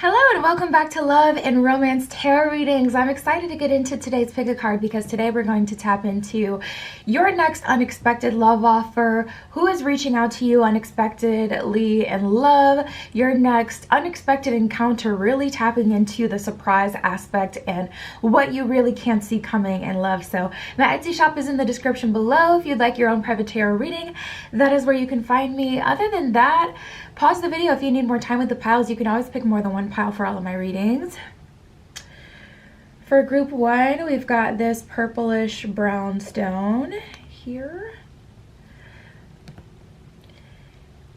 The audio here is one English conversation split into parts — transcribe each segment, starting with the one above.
Hello and welcome back to Love and Romance Tarot Readings. I'm excited to get into today's pick a card because today we're going to tap into your next unexpected love offer. Who is reaching out to you unexpectedly in love? Your next unexpected encounter, really tapping into the surprise aspect and what you really can't see coming in love. So my Etsy shop is in the description below. If you'd like your own private tarot reading, that is where you can find me. Other than that, pause the video if you need more time with the piles. You can always pick more than one pile for all of my readings. For group one, we've got this purplish brown stone here.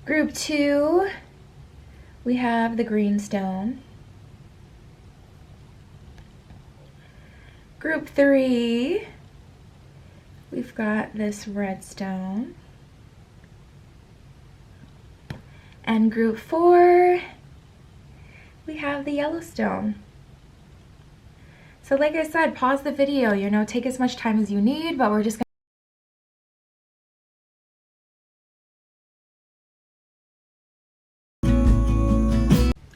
Group two, we have the green stone. Group three, we've got this red stone. And group four, we have the Yellowstone. So like I said, pause the video, take as much time as you need, but we're just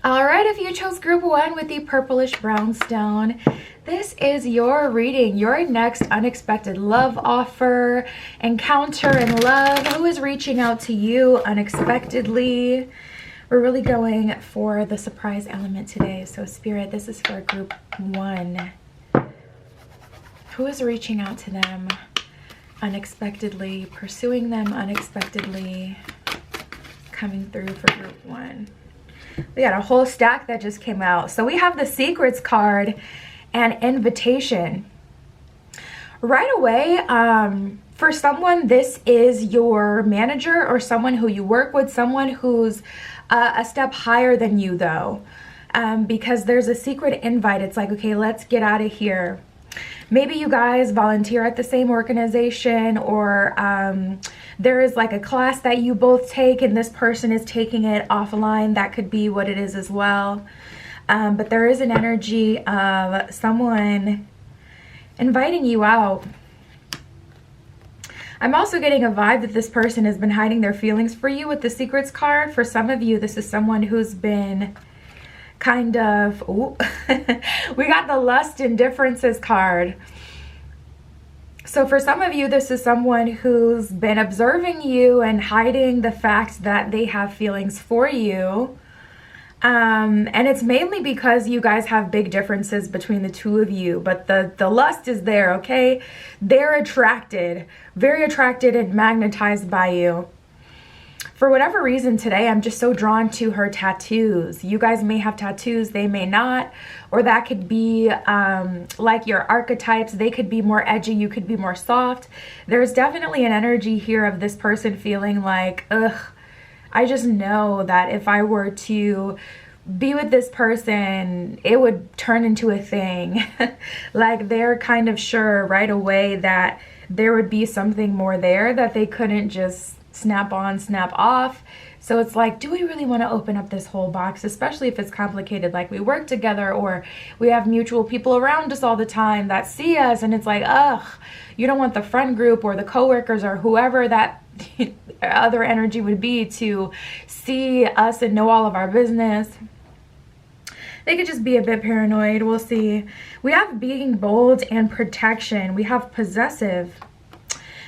Alright, if you chose group one with the purplish brown stone, this is your reading, your next unexpected love offer, encounter in love. Who is reaching out to you unexpectedly? We're really going for the surprise element today. So Spirit, this is for group one. Who is reaching out to them unexpectedly, pursuing them unexpectedly, coming through for group one? We got a whole stack that just came out. So we have the Secrets card and Invitation. Right away, for someone, this is your manager or someone who you work with, someone who's a step higher than you though, because there's a secret invite. It's like, okay, let's get out of here. Maybe you guys volunteer at the same organization, or there is like a class that you both take and this person is taking it offline. That could be what it is as well. But there is an energy of someone inviting you out. I'm also getting a vibe that this person has been hiding their feelings for you with the Secrets card. For some of you, this is someone who's been kind of, we got the Lust and Differences card. So for some of you, this is someone who's been observing you and hiding the fact that they have feelings for you. And it's mainly because you guys have big differences between the two of you, but the lust is there, okay? They're attracted, very attracted and magnetized by you. For whatever reason today, I'm just so drawn to her tattoos. You guys may have tattoos, they may not, or that could be like your archetypes. They could be more edgy, you could be more soft. There's definitely an energy here of this person feeling like, ugh, I just know that if I were to be with this person, it would turn into a thing. Like they're kind of sure right away that there would be something more there that they couldn't just snap on, snap off. So it's like, do we really want to open up this whole box, especially if it's complicated, like we work together or we have mutual people around us all the time that see us, and it's like, ugh, you don't want the friend group or the coworkers or whoever that other energy would be to see us and know all of our business. They could just be a bit paranoid. We'll see. We have being bold and protection. We have possessive.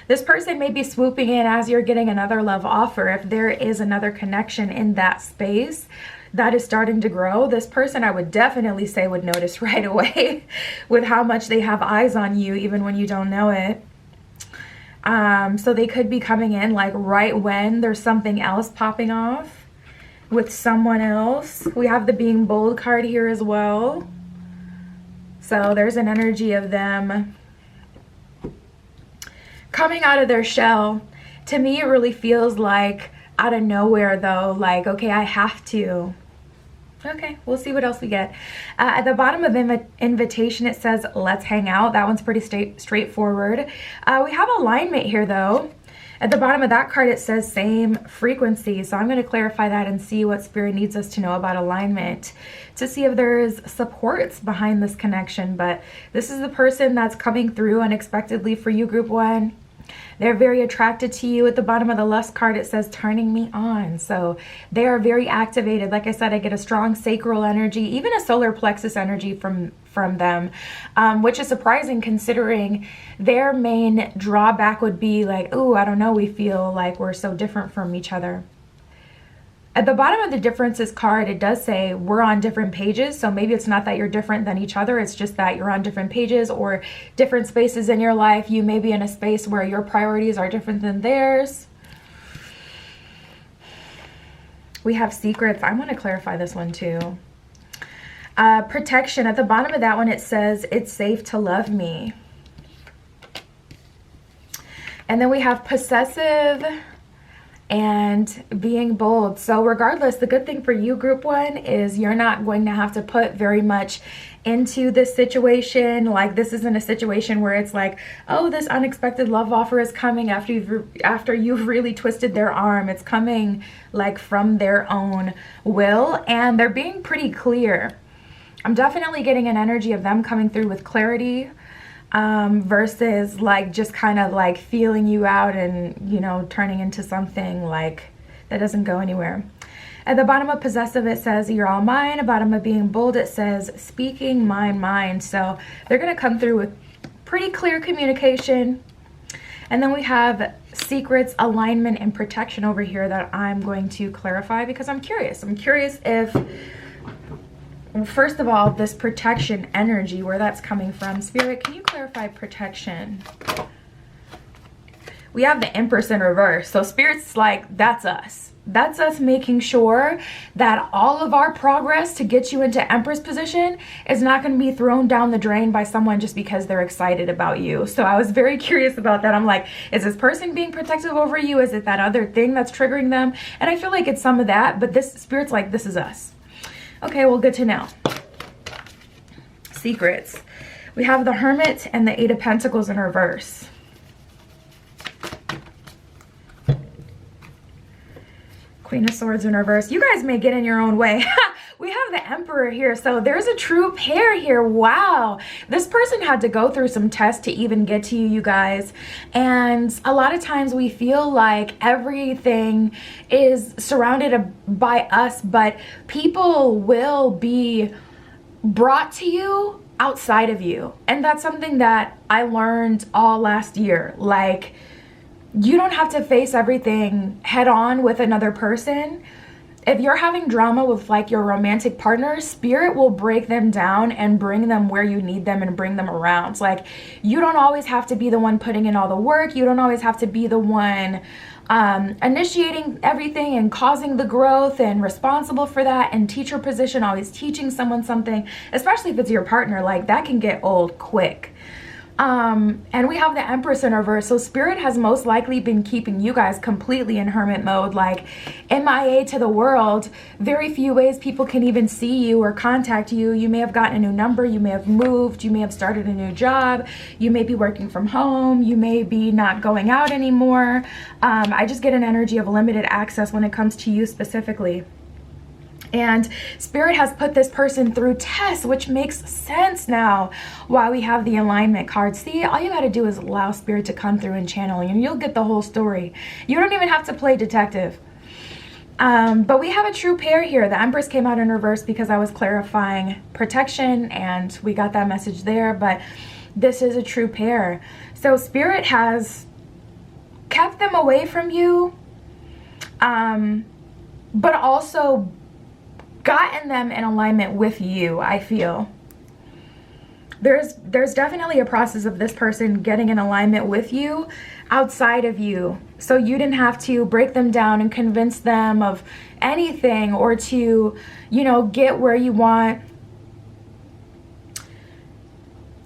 This person may be swooping in as you're getting another love offer. If there is another connection in that space that is starting to grow, this person, I would definitely say, would notice right away with how much they have eyes on you, even when you don't know it. So they could be coming in like right when there's something else popping off with someone else. We have the being bold card here as well. So there's an energy of them coming out of their shell. To me, it really feels like out of nowhere though, like, okay, I have to. Okay, we'll see what else we get. At the bottom of Invitation, it says, let's hang out. That one's pretty straightforward. We have alignment here though. At the bottom of that card, it says same frequency. So I'm going to clarify that and see what Spirit needs us to know about alignment to see if there's supports behind this connection. But this is the person that's coming through unexpectedly for you, group one. They're very attracted to you. At the bottom of the lust card, it says turning me on. So they are very activated. Like I said, I get a strong sacral energy, even a solar plexus energy from them, which is surprising considering their main drawback would be like, oh, I don't know, we feel like we're so different from each other. At the bottom of the differences card, it does say we're on different pages. So maybe it's not that you're different than each other. It's just that you're on different pages or different spaces in your life. You may be in a space where your priorities are different than theirs. We have secrets. I want to clarify this one too. Protection. At the bottom of that one, it says it's safe to love me. And then we have possessive and being bold. So regardless, the good thing for you, group one, is you're not going to have to put very much into this situation. Like, this isn't a situation where it's like, oh, this unexpected love offer is coming after you've really twisted their arm. It's coming like from their own will, and they're being pretty clear. I'm definitely getting an energy of them coming through with clarity, versus like just kind of like feeling you out and, you know, turning into something like that doesn't go anywhere. At the bottom of possessive, it says you're all mine. At the bottom of being bold, it says speaking mine, mine. So they're going to come through with pretty clear communication. And then we have secrets, alignment, and protection over here that I'm going to clarify because I'm curious. I'm curious if, first of all, this protection energy, where that's coming from. Spirit, can you clarify protection? We have the Empress in reverse. So Spirit's like, that's us. That's us making sure that all of our progress to get you into Empress position is not going to be thrown down the drain by someone just because they're excited about you. So I was very curious about that. I'm like, is this person being protective over you? Is it that other thing that's triggering them? And I feel like it's some of that, but this Spirit's like, this is us. Okay, well, good to know. Secrets. We have the Hermit and the Eight of Pentacles in reverse. Queen of Swords in reverse. You guys may get in your own way. We have the Emperor here. So there's a true pair here. Wow. This person had to go through some tests to even get to you, you guys. And a lot of times we feel like everything is surrounded by us, but people will be brought to you outside of you. And that's something that I learned all last year. Like, you don't have to face everything head on with another person. If you're having drama with like your romantic partner, Spirit will break them down and bring them where you need them and bring them around. Like, you don't always have to be the one putting in all the work. You don't always have to be the one initiating everything and causing the growth and responsible for that, and teacher position, always teaching someone something, especially if it's your partner. Like, that can get old quick. And we have the Empress in reverse. So Spirit has most likely been keeping you guys completely in hermit mode, like MIA to the world. Very few ways people can even see you or contact you. You may have gotten a new number. You may have moved. You may have started a new job. You may be working from home. You may be not going out anymore. I just get an energy of limited access when it comes to you specifically. And Spirit has put this person through tests, which makes sense now why we have the alignment card. See, all you got to do is allow Spirit to come through and channel, and you'll get the whole story. You don't even have to play detective. But we have a true pair here. The Empress came out in reverse because I was clarifying protection, and we got that message there. But this is a true pair. So Spirit has kept them away from you, but also gotten them in alignment with you. I feel there's definitely a process of this person getting in alignment with you outside of you, so you didn't have to break them down and convince them of anything, or to, you know, get where you want.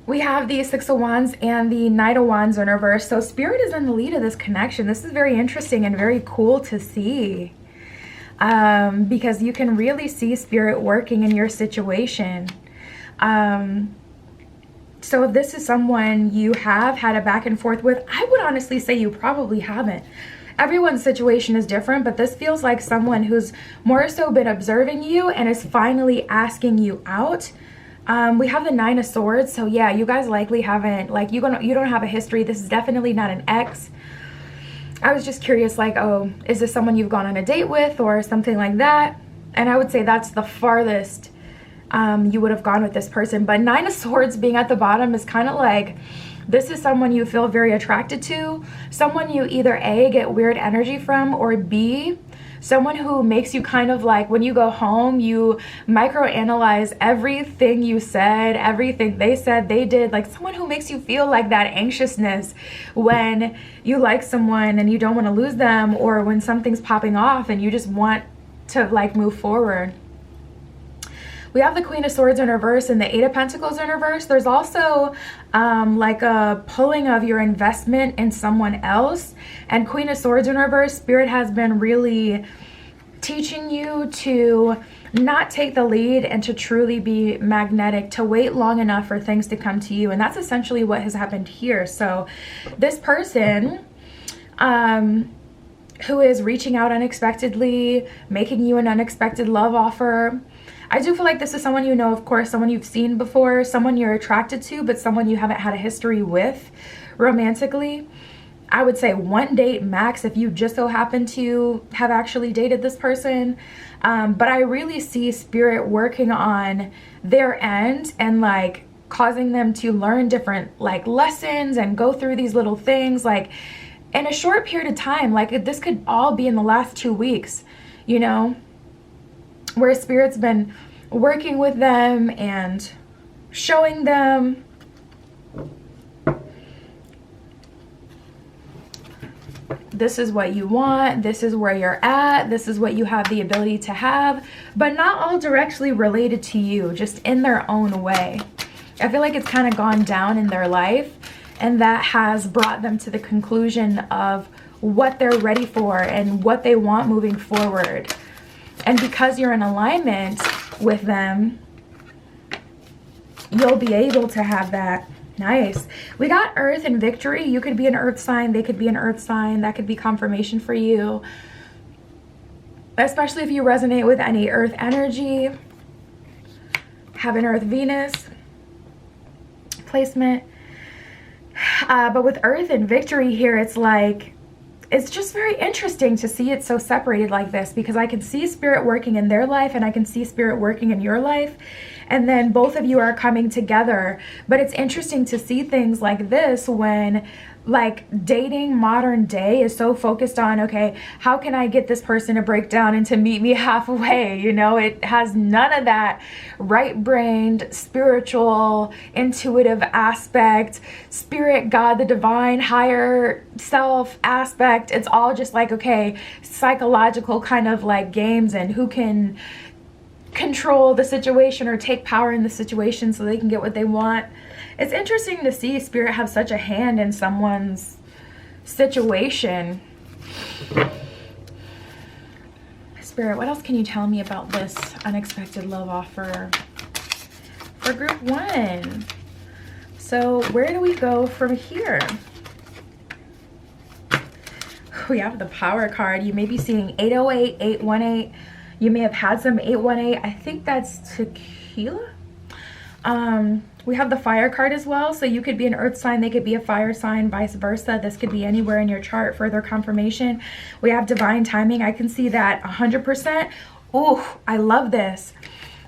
We have the Six of Wands and the Knight of Wands in reverse. So Spirit is in the lead of this connection. This is very interesting and very cool to see. Because you can really see Spirit working in your situation. So if this is someone you have had a back and forth with, I would honestly say you probably haven't. Everyone's situation is different, but this feels like someone who's more so been observing you and is finally asking you out We have the Nine of Swords. So yeah, you guys likely haven't, like, you don't have a history. This is definitely not an ex. I was just curious, like, oh, is this someone you've gone on a date with or something like that? And I would say that's the farthest you would have gone with this person. But Nine of Swords being at the bottom is kind of like, this is someone you feel very attracted to, someone you either A, get weird energy from, or B, someone who makes you kind of like, when you go home, you microanalyze everything you said, everything they said, they did, like someone who makes you feel like that anxiousness when you like someone and you don't want to lose them, or when something's popping off and you just want to like move forward. We have the Queen of Swords in reverse and the Eight of Pentacles in reverse. There's also like a pulling of your investment in someone else. And Queen of Swords in reverse, Spirit has been really teaching you to not take the lead and to truly be magnetic, to wait long enough for things to come to you. And that's essentially what has happened here. So this person who is reaching out unexpectedly, making you an unexpected love offer, I do feel like this is someone you know, of course, someone you've seen before, someone you're attracted to, but someone you haven't had a history with romantically. I would say one date max if you just so happen to have actually dated this person. But I really see Spirit working on their end and like causing them to learn different like lessons and go through these little things like in a short period of time. Like this could all be in the last 2 weeks, you know, where Spirit's been working with them and showing them this is what you want, this is where you're at, this is what you have the ability to have, but not all directly related to you, just in their own way. I feel like it's kind of gone down in their life, and that has brought them to the conclusion of what they're ready for and what they want moving forward. And because you're in alignment with them, you'll be able to have that. Nice. We got Earth and Victory. You could be an Earth sign. They could be an Earth sign. That could be confirmation for you. Especially if you resonate with any Earth energy. Have an Earth Venus placement. But with Earth and Victory here, it's like, it's just very interesting to see it so separated like this, because I can see Spirit working in their life and I can see Spirit working in your life. And then both of you are coming together. But it's interesting to see things like this when like dating modern day is so focused on, okay, how can I get this person to break down and to meet me halfway? You know, it has none of that right-brained, spiritual, intuitive aspect, spirit, God, the divine, higher self aspect. It's all just like, okay, psychological kind of like games and who can control the situation or take power in the situation so they can get what they want. It's interesting to see Spirit have such a hand in someone's situation. Spirit, what else can you tell me about this unexpected love offer for group 1? So where do we go from here? We have the Power card. You may be seeing 808, 818. You may have had some 818. I think that's tequila. We have the Fire card as well. So you could be an Earth sign. They could be a fire sign, vice versa. This could be anywhere in your chart. Further confirmation. We have Divine Timing. I can see that 100%. Ooh, I love this.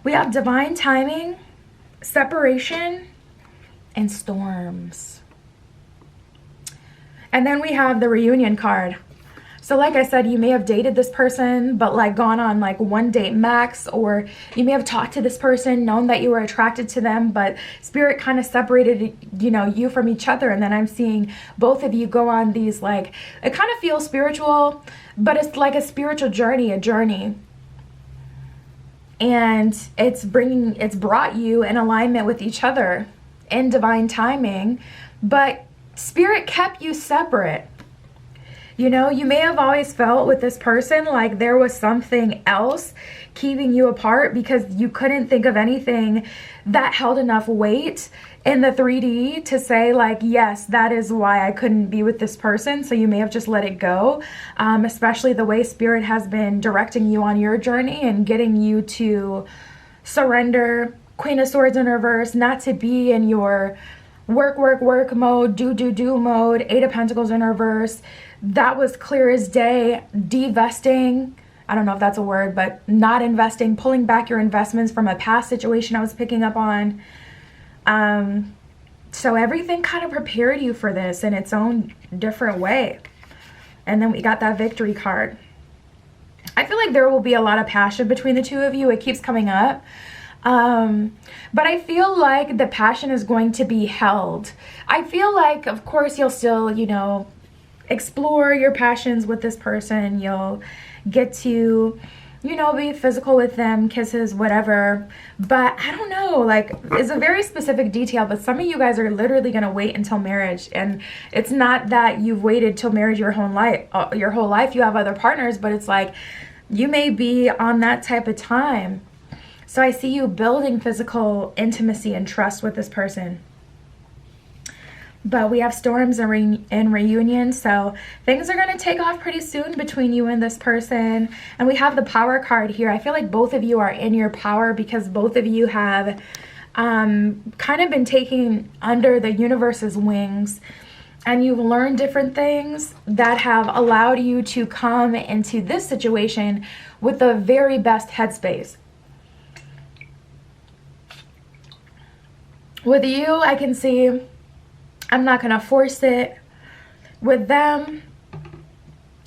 We have Divine Timing, Separation, and Storms. And then we have the Reunion card. So like I said, you may have dated this person, but like gone on like one date max, or you may have talked to this person, known that you were attracted to them, but Spirit kind of separated, you know, you from each other. And then I'm seeing both of you go on these, like, it kind of feels spiritual, but it's like a spiritual journey, And it's brought you in alignment with each other in divine timing, but Spirit kept you separate. You know, you may have always felt with this person like there was something else keeping you apart because you couldn't think of anything that held enough weight in the 3D to say like, yes, that is why I couldn't be with this person. So you may have just let it go, especially the way Spirit has been directing you on your journey and getting you to surrender Queen of Swords in reverse, not to be in your work mode, do mode. Eight of Pentacles in reverse. That was clear as day. Divesting. I don't know if that's a word, but not investing, pulling back your investments from a past situation I was picking up on. So everything kind of prepared you for this in its own different way. And then we got that Victory card. I feel like there will be a lot of passion between the two of you. It keeps coming up. But I feel like the passion is going to be held. I feel like, of course, you'll still, you know, explore your passions with this person. You'll get to, you know, be physical with them, kisses, whatever. But I don't know, like, it's a very specific detail, but some of you guys are literally going to wait until marriage. And it's not that you've waited till marriage your whole life. You have other partners, but it's like you may be on that type of time. So I see you building physical intimacy and trust with this person. But we have storms and reunion, so things are going to take off pretty soon between you and this person. And we have the Power card here. I feel like both of you are in your power because both of you have kind of been taken under the universe's wings. And you've learned different things that have allowed you to come into this situation with the very best headspace. With you, I can see I'm not going to force it. With them,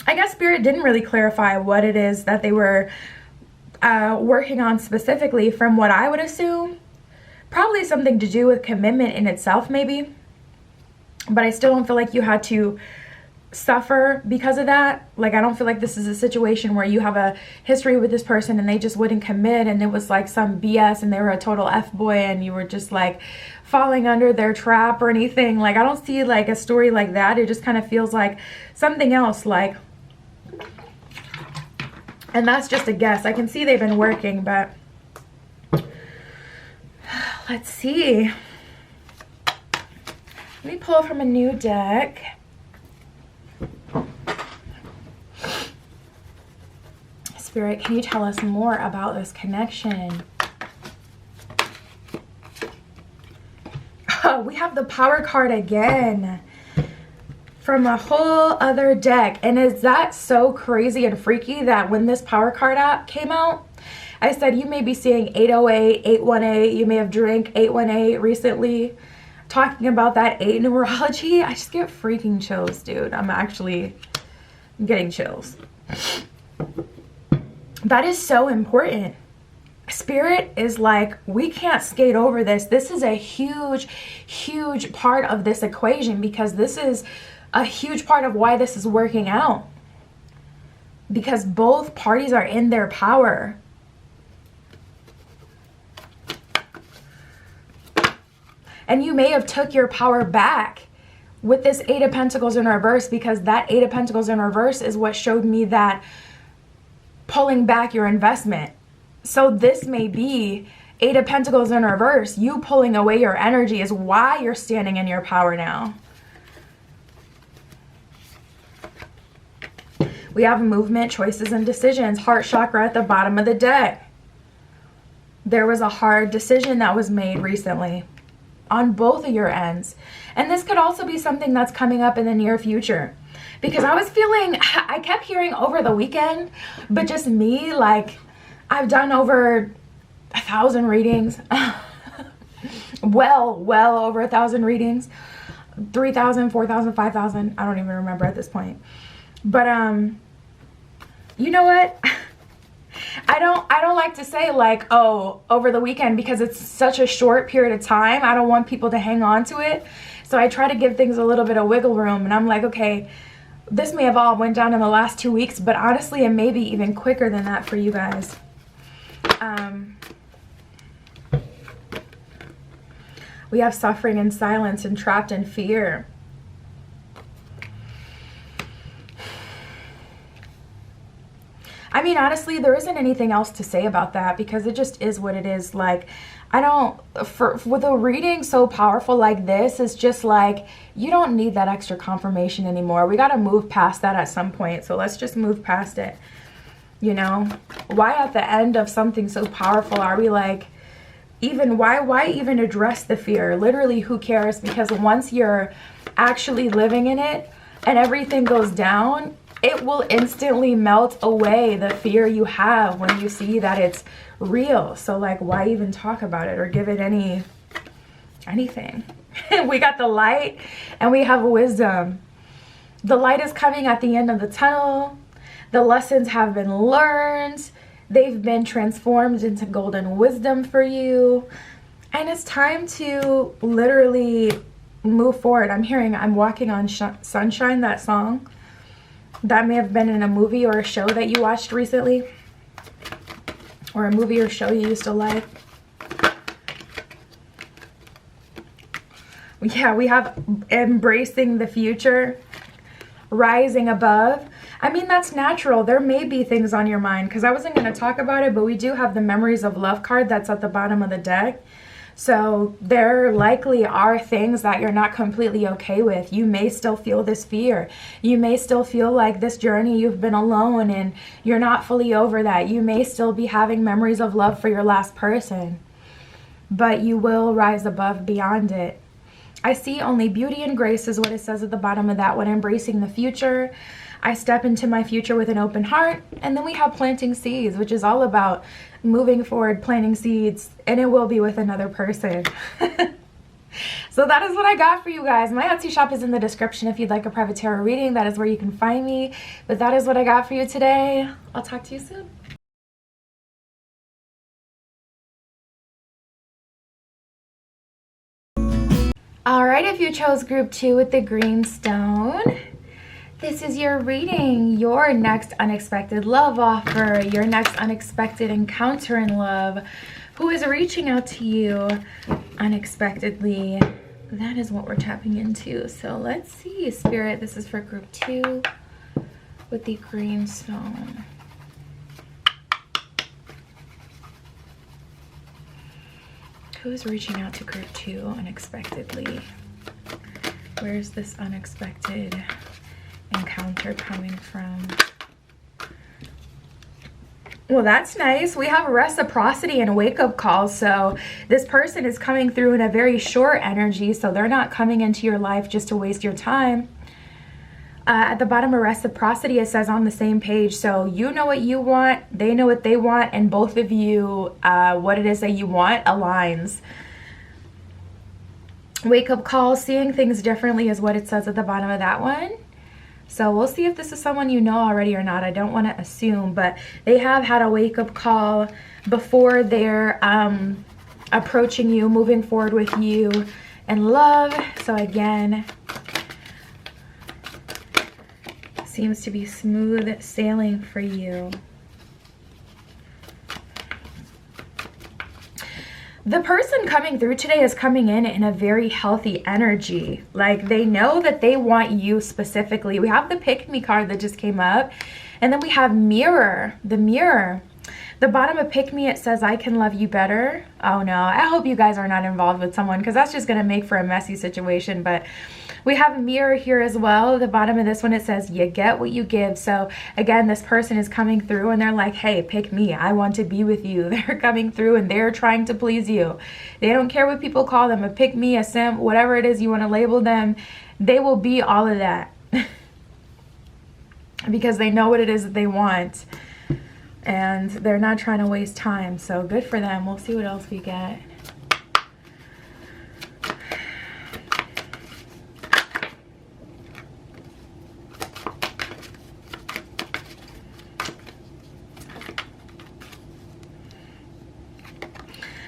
I guess Spirit didn't really clarify what it is that they were working on specifically, from what I would assume. Probably something to do with commitment in itself, maybe. But I still don't feel like you had to suffer because of that. Like, I don't feel like this is a situation where you have a history with this person and they just wouldn't commit and it was like some BS and they were a total F-boy and you were just like falling under their trap or anything. Like, I don't see like a story like that. It just kind of feels like something else, like, and that's just a guess. I can see they've been working, but let's see. Let me pull from a new deck. Spirit, can you tell us more about this connection? Oh, we have the Power card again from a whole other deck. And is that so crazy and freaky that when this Power card app came out, I said you may be seeing 808, 818. You may have drank 818 recently. Talking about that 8 numerology, I just get freaking chills, dude. I'm getting chills. That is so important. Spirit is like, we can't skate over this. This is a huge, huge part of this equation because this is a huge part of why this is working out. Because both parties are in their power. And you may have took your power back with this 8 of Pentacles in reverse, because that 8 of Pentacles in reverse is what showed me that pulling back your investment. So this may be 8 of Pentacles in reverse. You pulling away your energy is why you're standing in your power now. We have movement, choices, and decisions. Heart chakra at the bottom of the deck. There was a hard decision that was made recently on both of your ends. And this could also be something that's coming up in the near future. Because I kept hearing over the weekend, but just me, like, I've done over 1,000 readings. well over 1,000 readings. 3,000, 4,000, 5,000. I don't even remember at this point. But, you know what? I don't like to say like, oh, over the weekend, because it's such a short period of time. I don't want people to hang on to it. So I try to give things a little bit of wiggle room. And I'm like, okay, this may have all went down in the last 2 weeks, but honestly, it may be even quicker than that for you guys. We have suffering and silence and trapped in fear. I mean, honestly, there isn't anything else to say about that because it just is what it is. Like, with a reading so powerful like this, it's just like, you don't need that extra confirmation anymore. We got to move past that at some point. So let's just move past it. You know, why at the end of something so powerful are we like, even why even address the fear? Literally, who cares? Because once you're actually living in it and everything goes down, it will instantly melt away the fear you have when you see that it's real. So like, why even talk about it or give it anything? We got the light and we have wisdom. The light is coming at the end of the tunnel. The lessons have been learned. They've been transformed into golden wisdom for you. And it's time to literally move forward. I'm walking on sunshine, that song. That may have been in a movie or a show that you watched recently. Or a movie or show you used to like. Yeah, we have embracing the future, rising above. I mean, that's natural. There may be things on your mind because I wasn't going to talk about it, but we do have the memories of love card that's at the bottom of the deck. So there likely are things that you're not completely okay with. You may still feel this fear. You may still feel like this journey you've been alone and you're not fully over that. You may still be having memories of love for your last person, but you will rise above beyond it. I see only beauty and grace is what it says at the bottom of that one. Embracing the future. I step into my future with an open heart. And then we have planting seeds, which is all about moving forward, planting seeds, and it will be with another person. So that is what I got for you guys. My Etsy shop is in the description if you'd like a private tarot reading. That is where you can find me. But that is what I got for you today. I'll talk to you soon. All right, if you chose group 2 with the green stone, this is your reading, your next unexpected love offer, your next unexpected encounter in love. Who is reaching out to you unexpectedly? That is what we're tapping into. So let's see, Spirit, this is for group 2 with the green stone. Who is reaching out to group 2 unexpectedly? Where's this unexpected encounter coming from? Well, that's nice. We have reciprocity and wake-up calls. So this person is coming through in a very short energy. So they're not coming into your life just to waste your time. At the bottom of reciprocity, it says on the same page. So you know what you want, they know what they want, and both of you, what it is that you want aligns. Wake-up call, seeing things differently is what it says at the bottom of that one. So we'll see if this is someone you know already or not. I don't want to assume, but they have had a wake-up call before they're approaching you, moving forward with you in love. So again, seems to be smooth sailing for you. The person coming through today is coming in a very healthy energy. Like they know that they want you specifically. We have the pick me card that just came up. And then we have mirror, the mirror. The bottom of pick me, it says, I can love you better. Oh no, I hope you guys are not involved with someone because that's just going to make for a messy situation. But we have a mirror here as well. At the bottom of this one, it says, you get what you give. So again, this person is coming through and they're like, hey, pick me. I want to be with you. They're coming through and they're trying to please you. They don't care what people call them, a pick me, a simp, whatever it is you want to label them. They will be all of that because they know what it is that they want. And they're not trying to waste time. So good for them. We'll see what else we get.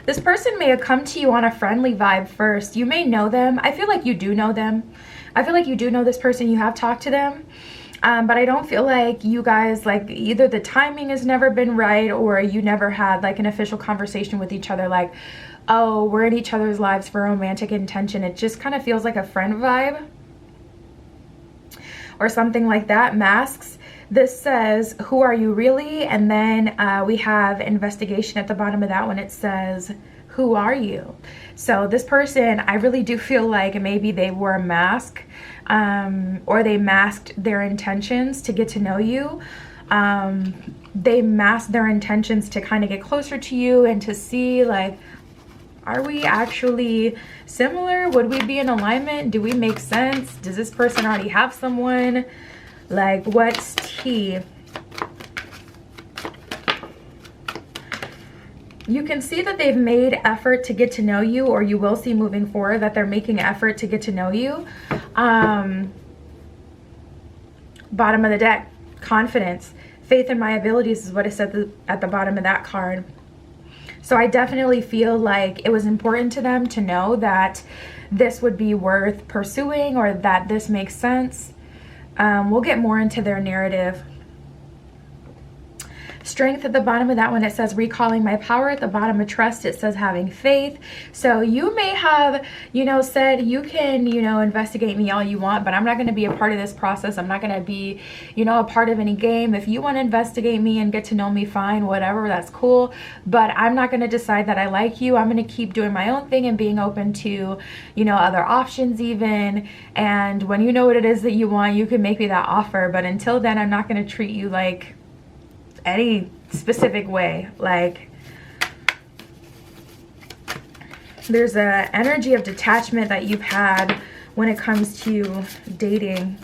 This person may have come to you on a friendly vibe first. You may know them. I feel like you do know them. I feel like you do know this person. You have talked to them. But I don't feel like you guys, like either the timing has never been right or you never had like an official conversation with each other like, oh, we're in each other's lives for romantic intention. It just kind of feels like a friend vibe or something like that. Masks. This says, who are you really? And then we have investigation at the bottom of that one. It says, who are you? So this person, I really do feel like maybe they wore a mask or they masked their intentions to get to know you. They masked their intentions to kind of get closer to you and to see like Are we actually similar? Would we be in alignment? Do we make sense? Does this person already have someone? Like, what's tea? You can see that they've made effort to get to know you, or you will see moving forward that they're making effort to get to know you. Bottom of the deck, confidence. Faith in my abilities is what it said at the bottom of that card. So I definitely feel like it was important to them to know that this would be worth pursuing, or that this makes sense. We'll get more into their narrative. Strength at the bottom of that one, it says recalling my power. At the bottom of trust, it says having faith. So you may have, said you can, investigate me all you want, but I'm not going to be a part of this process. I'm not going to be, a part of any game. If you want to investigate me and get to know me, fine, whatever, that's cool. But I'm not going to decide that I like you. I'm going to keep doing my own thing and being open to, other options even. And when you know what it is that you want, you can make me that offer. But until then, I'm not going to treat you like any specific way. Like, there's a energy of detachment that you've had when it comes to dating.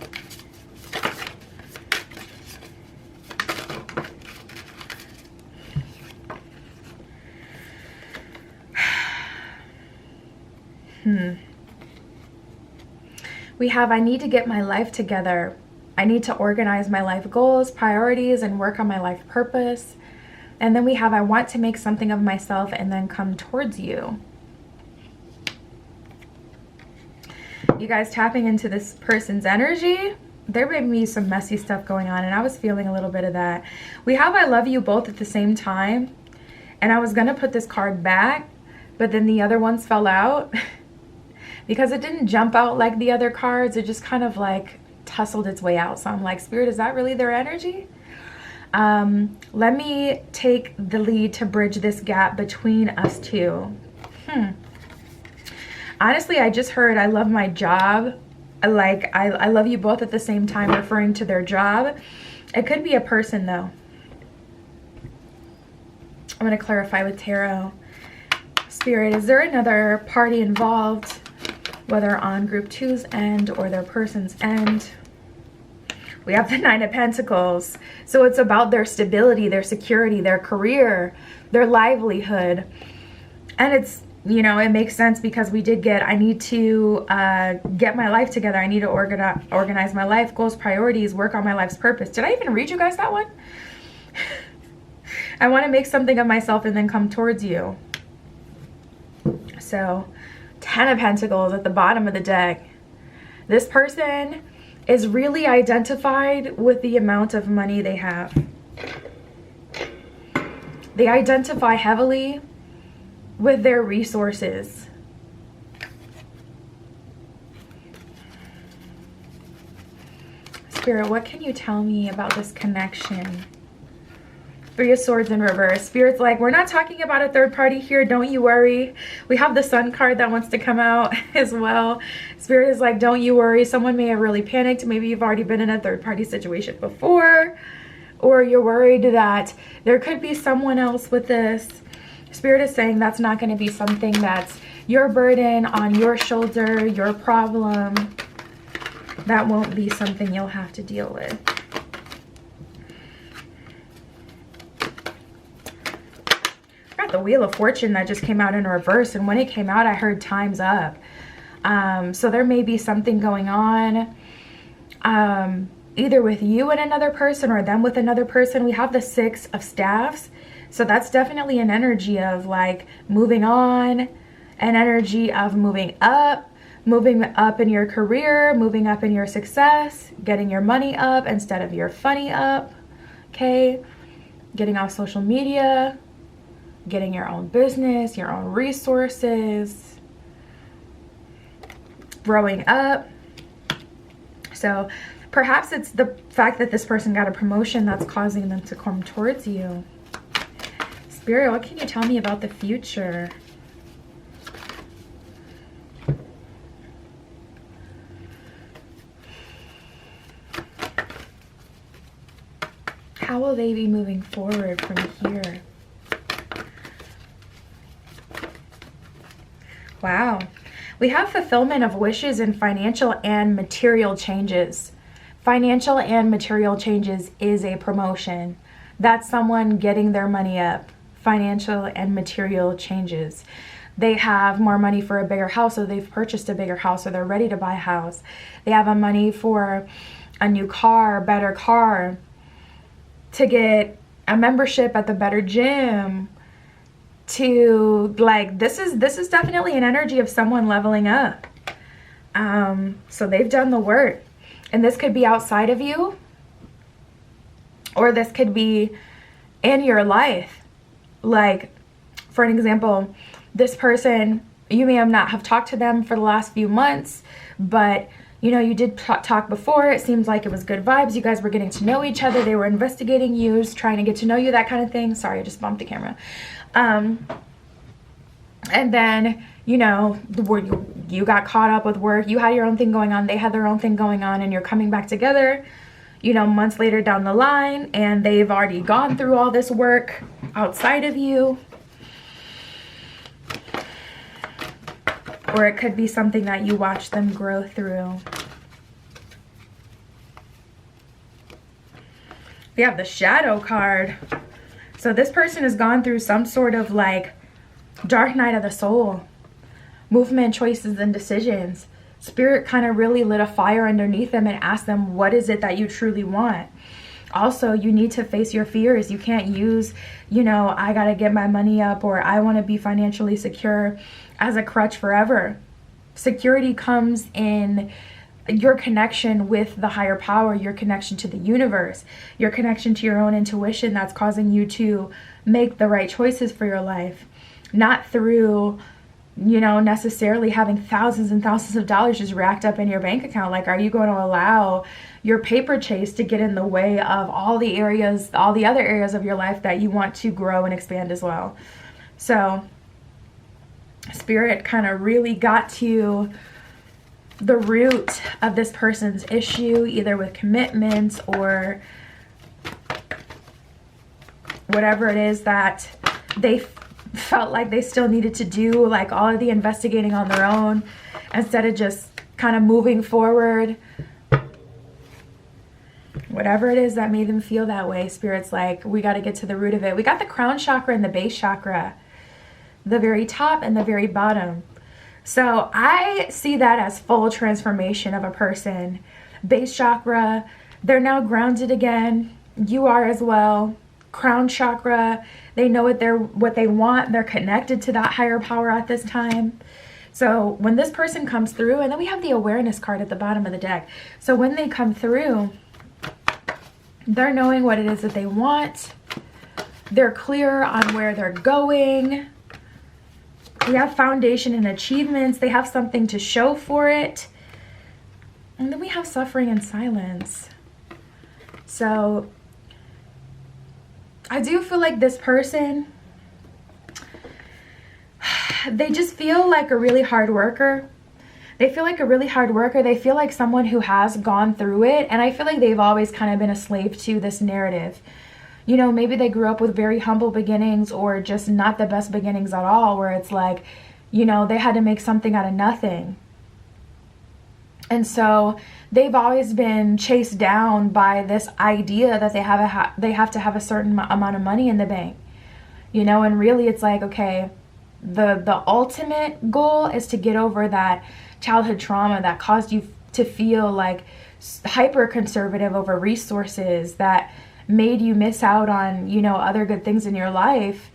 We have, I need to get my life together. I need to organize my life goals, priorities, and work on my life purpose. And then we have, I want to make something of myself and then come towards you. You guys tapping into this person's energy. There may be some messy stuff going on, and I was feeling a little bit of that. We have, I love you both at the same time. And I was going to put this card back, but then the other ones fell out because it didn't jump out like the other cards. It just kind of like tussled its way out. So I'm like, Spirit, is that really their energy? Let me take the lead to bridge this gap between us two. Honestly, I just heard I love my job. I love you both at the same time, referring to their job. It could be a person though. I'm going to clarify with tarot. Spirit, is there another party involved, whether on group 2's end or their person's end? We have the 9 of Pentacles. So it's about their stability, their security, their career, their livelihood. And it's, it makes sense because we did get, I need to get my life together. I need to organize my life, goals, priorities, work on my life's purpose. Did I even read you guys that one? I want to make something of myself and then come towards you. So 10 of Pentacles at the bottom of the deck. This person is really identified with the amount of money they have. They identify heavily with their resources. Spirit, what can you tell me about this connection? 3 of Swords in reverse. Spirit's like, we're not talking about a third party here. Don't you worry. We have the Sun card that wants to come out as well. Spirit is like, don't you worry. Someone may have really panicked. Maybe you've already been in a third party situation before, or you're worried that there could be someone else with this. Spirit is saying that's not going to be something that's your burden on your shoulder, your problem. That won't be something you'll have to deal with. The Wheel of Fortune that just came out in reverse, and when it came out I heard time's up. So there may be something going on either with you and another person or them with another person. We have the 6 of Staffs, so that's definitely an energy of like moving on, an energy of moving up in your career, moving up in your success, getting your money up instead of your funny up. Okay, getting off social media, getting your own business, your own resources, growing up. So perhaps it's the fact that this person got a promotion that's causing them to come towards you. Spirit, what can you tell me about the future? How will they be moving forward from here? Wow. We have fulfillment of wishes and financial and material changes. Financial and material changes is a promotion. That's someone getting their money up. Financial and material changes. They have more money for a bigger house, or they've purchased a bigger house, or they're ready to buy a house. They have a money for a new car, better car, to get a membership at the better gym, to like, this is definitely an energy of someone leveling up. So they've done the work, and this could be outside of you, or this could be in your life. Like, for an example, this person, you may not have talked to them for the last few months, but you know, you did talk before. It seems like it was good vibes. You guys were getting to know each other. They were investigating you, trying to get to know you, that kind of thing. Sorry, I just bumped the camera. And then, you know, you got caught up with work. You had your own thing going on. They had their own thing going on, and you're coming back together, you know, months later down the line, and they've already gone through all this work outside of you. Or it could be something that you watch them grow through. We have the Shadow card. So this person has gone through some sort of like dark night of the soul. Movement, choices, and decisions. Spirit kind of really lit a fire underneath them and asked them, what is it that you truly want? Also, you need to face your fears. You can't use, you know, I got to get my money up, or I want to be financially secure as a crutch forever. Security comes in your connection with the higher power, your connection to the universe, your connection to your own intuition that's causing you to make the right choices for your life. Not through, you know, necessarily having thousands and thousands of dollars just racked up in your bank account. Like, are you going to allow your paper chase to get in the way of all the areas, all the other areas of your life that you want to grow and expand as well? So Spirit kind of really got to the root of this person's issue, either with commitments or whatever it is that they felt like they still needed to do, like all of the investigating on their own, instead of just kind of moving forward. Whatever it is that made them feel that way, Spirit's like, we got to get to the root of it. We got the crown chakra and the base chakra, the very top and the very bottom. So I see that as full transformation of a person. Base chakra, they're now grounded again. You are as well. Crown chakra, they know what they want. They're connected to that higher power at this time. So when this person comes through, and then we have the awareness card at the bottom of the deck. So when they come through, they're knowing what it is that they want. They're clear on where they're going. We have foundation and achievements. They have something to show for it. And then we have suffering and silence. So I do feel like this person, they just feel like a really hard worker. They feel like a really hard worker. They feel like someone who has gone through it. And I feel like they've always kind of been a slave to this narrative. You know, maybe they grew up with very humble beginnings, or just not the best beginnings at all, where it's like, you know, they had to make something out of nothing. And so they've always been chased down by this idea that they have to have a certain amount of money in the bank. You know, and really it's like, okay, the ultimate goal is to get over that childhood trauma that caused you to feel like hyper conservative over resources, that made you miss out on, you know, other good things in your life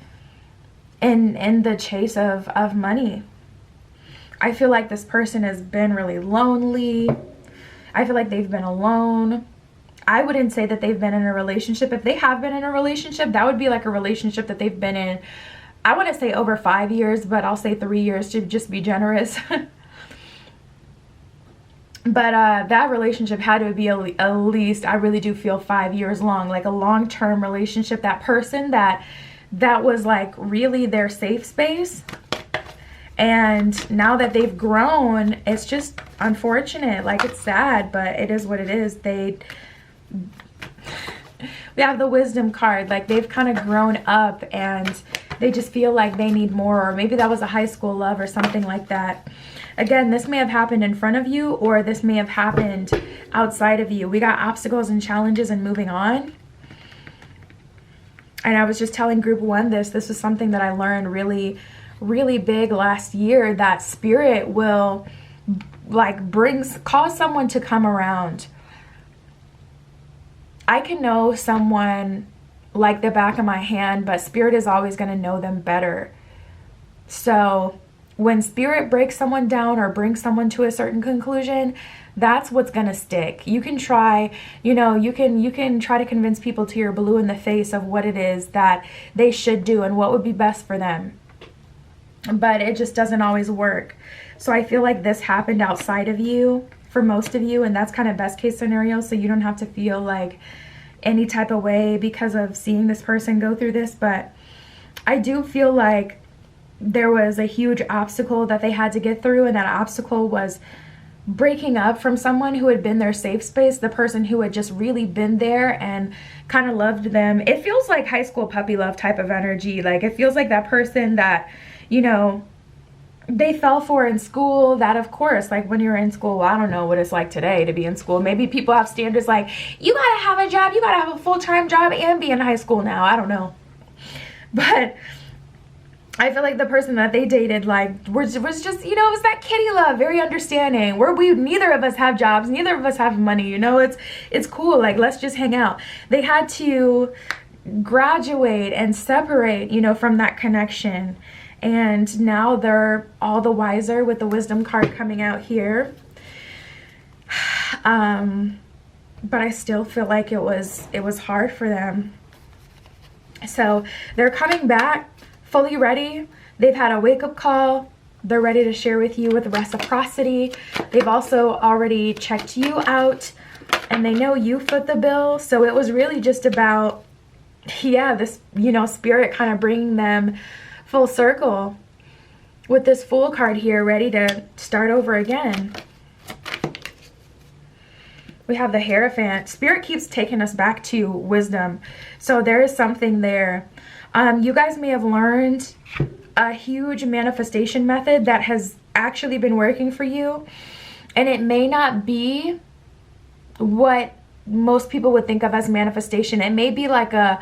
in the chase of money. I feel like this person has been really lonely. I feel like they've been alone. I wouldn't say that they've been in a relationship. If they have been in a relationship, that would be like a relationship that they've been in, I want to say over 5 years, but I'll say 3 years to just be generous. But that relationship had to be at least, I really do feel 5 years long, like a long-term relationship. That person that was like really their safe space. And now that they've grown, it's just unfortunate. Like, it's sad, but it is what it is. We have the wisdom card. Like, they've kind of grown up and they just feel like they need more, or maybe that was a high school love or something like that. Again, this may have happened in front of you, or this may have happened outside of you. We got obstacles and challenges and moving on. And I was just telling group 1 this was something that I learned really, really big last year, that spirit will like cause someone to come around. I can know someone like the back of my hand, but spirit is always going to know them better. So when spirit breaks someone down or brings someone to a certain conclusion, that's what's going to stick. You can try, you know, you can try to convince people till you're blue in the face of what it is that they should do and what would be best for them. But it just doesn't always work. So I feel like this happened outside of you for most of you, and that's kind of best case scenario, so you don't have to feel like any type of way because of seeing this person go through this. But I do feel like there was a huge obstacle that they had to get through, and that obstacle was breaking up from someone who had been their safe space, the person who had just really been there and kind of loved them. It feels like high school puppy love type of energy. Like it feels like that person that, you know, they fell for in school, that of course, like when you're in school, I don't know what it's like today to be in school. Maybe people have standards like, you gotta have a job, you gotta have a full-time job and be in high school now. I don't know. But I feel like the person that they dated, like, was just, you know, it was that kitty love, very understanding. Neither of us have jobs, neither of us have money, you know, it's cool, like, let's just hang out. They had to graduate and separate, you know, from that connection. And now they're all the wiser with the wisdom card coming out here. But I still feel like it was hard for them. So they're coming back fully ready. They've had a wake-up call. They're ready to share with you with reciprocity. They've also already checked you out, and they know you foot the bill. So it was really just about, yeah, this, you know, spirit kind of bringing them full circle with this Fool card here, ready to start over again. We have the Hierophant. Spirit keeps taking us back to wisdom. So there is something there. You guys may have learned a huge manifestation method that has actually been working for you. And it may not be what most people would think of as manifestation. It may be like a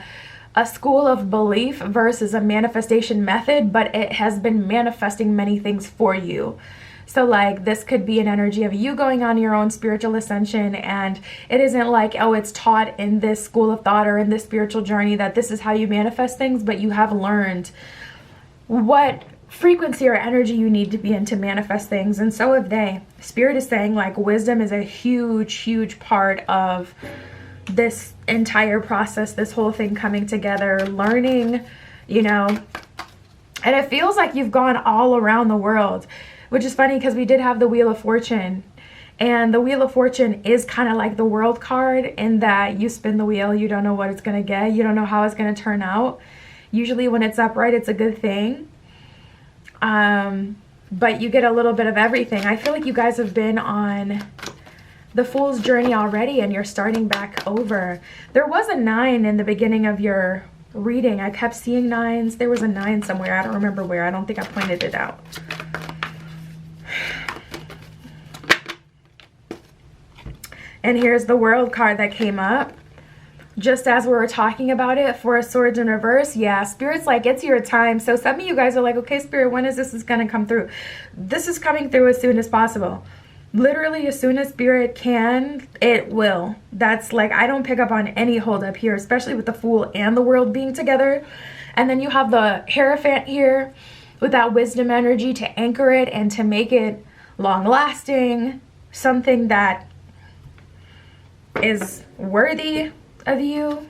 school of belief versus a manifestation method, but it has been manifesting many things for you. So like this could be an energy of you going on your own spiritual ascension, and it isn't like, oh, it's taught in this school of thought or in this spiritual journey that this is how you manifest things, but you have learned what frequency or energy you need to be in to manifest things, and so have they. Spirit is saying like wisdom is a huge, huge part of this entire process, this whole thing coming together, learning, you know, and it feels like you've gone all around the world, which is funny because we did have the Wheel of Fortune, and the Wheel of Fortune is kind of like the World card in that you spin the wheel, you don't know what it's going to get, you don't know how it's going to turn out. Usually when it's upright, it's a good thing, but you get a little bit of everything. I feel like you guys have been on the Fool's journey already, and you're starting back over. There was a 9 in the beginning of your reading. I kept seeing 9s. There was a 9 somewhere. I don't remember where. I don't think I pointed it out. And here's the World card that came up just as we were talking about it. 4 of Swords in reverse. Yeah, Spirit's like, it's your time. So some of you guys are like, okay, Spirit, when is this going to come through? This is coming through as soon as possible. Literally as soon as Spirit can, it will. That's like, I don't pick up on any hold up here, especially with the Fool and the World being together. And then you have the Hierophant here with that wisdom energy to anchor it and to make it long lasting, something that is worthy of you.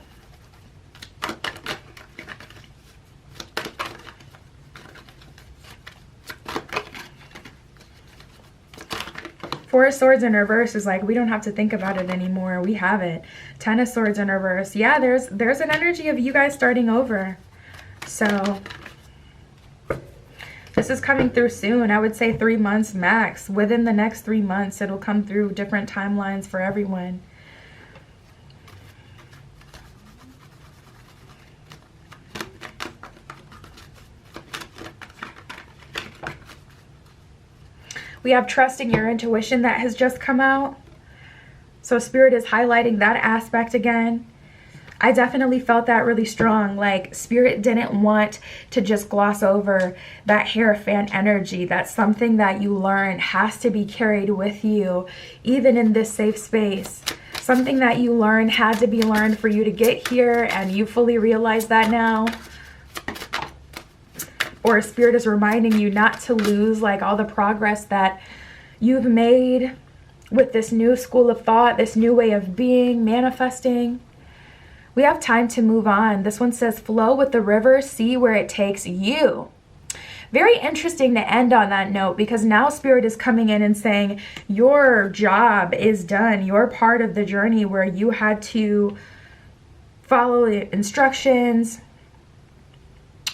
Four of Swords in reverse is like, we don't have to think about it anymore. We have it. 10 of Swords in reverse. Yeah, there's an energy of you guys starting over. So this is coming through soon. I would say 3 months max. Within the next 3 months, it'll come through different timelines for everyone. We have trusting your intuition that has just come out. So Spirit is highlighting that aspect again. I definitely felt that really strong. Like Spirit didn't want to just gloss over that Hierophant energy. That's something that you learn has to be carried with you, even in this safe space. Something that you learn had to be learned for you to get here, and you fully realize that now. Or Spirit is reminding you not to lose like all the progress that you've made with this new school of thought, this new way of being, manifesting. We have time to move on. This one says, flow with the river, see where it takes you. Very interesting to end on that note, because now Spirit is coming in and saying your job is done. You're part of the journey where you had to follow the instructions,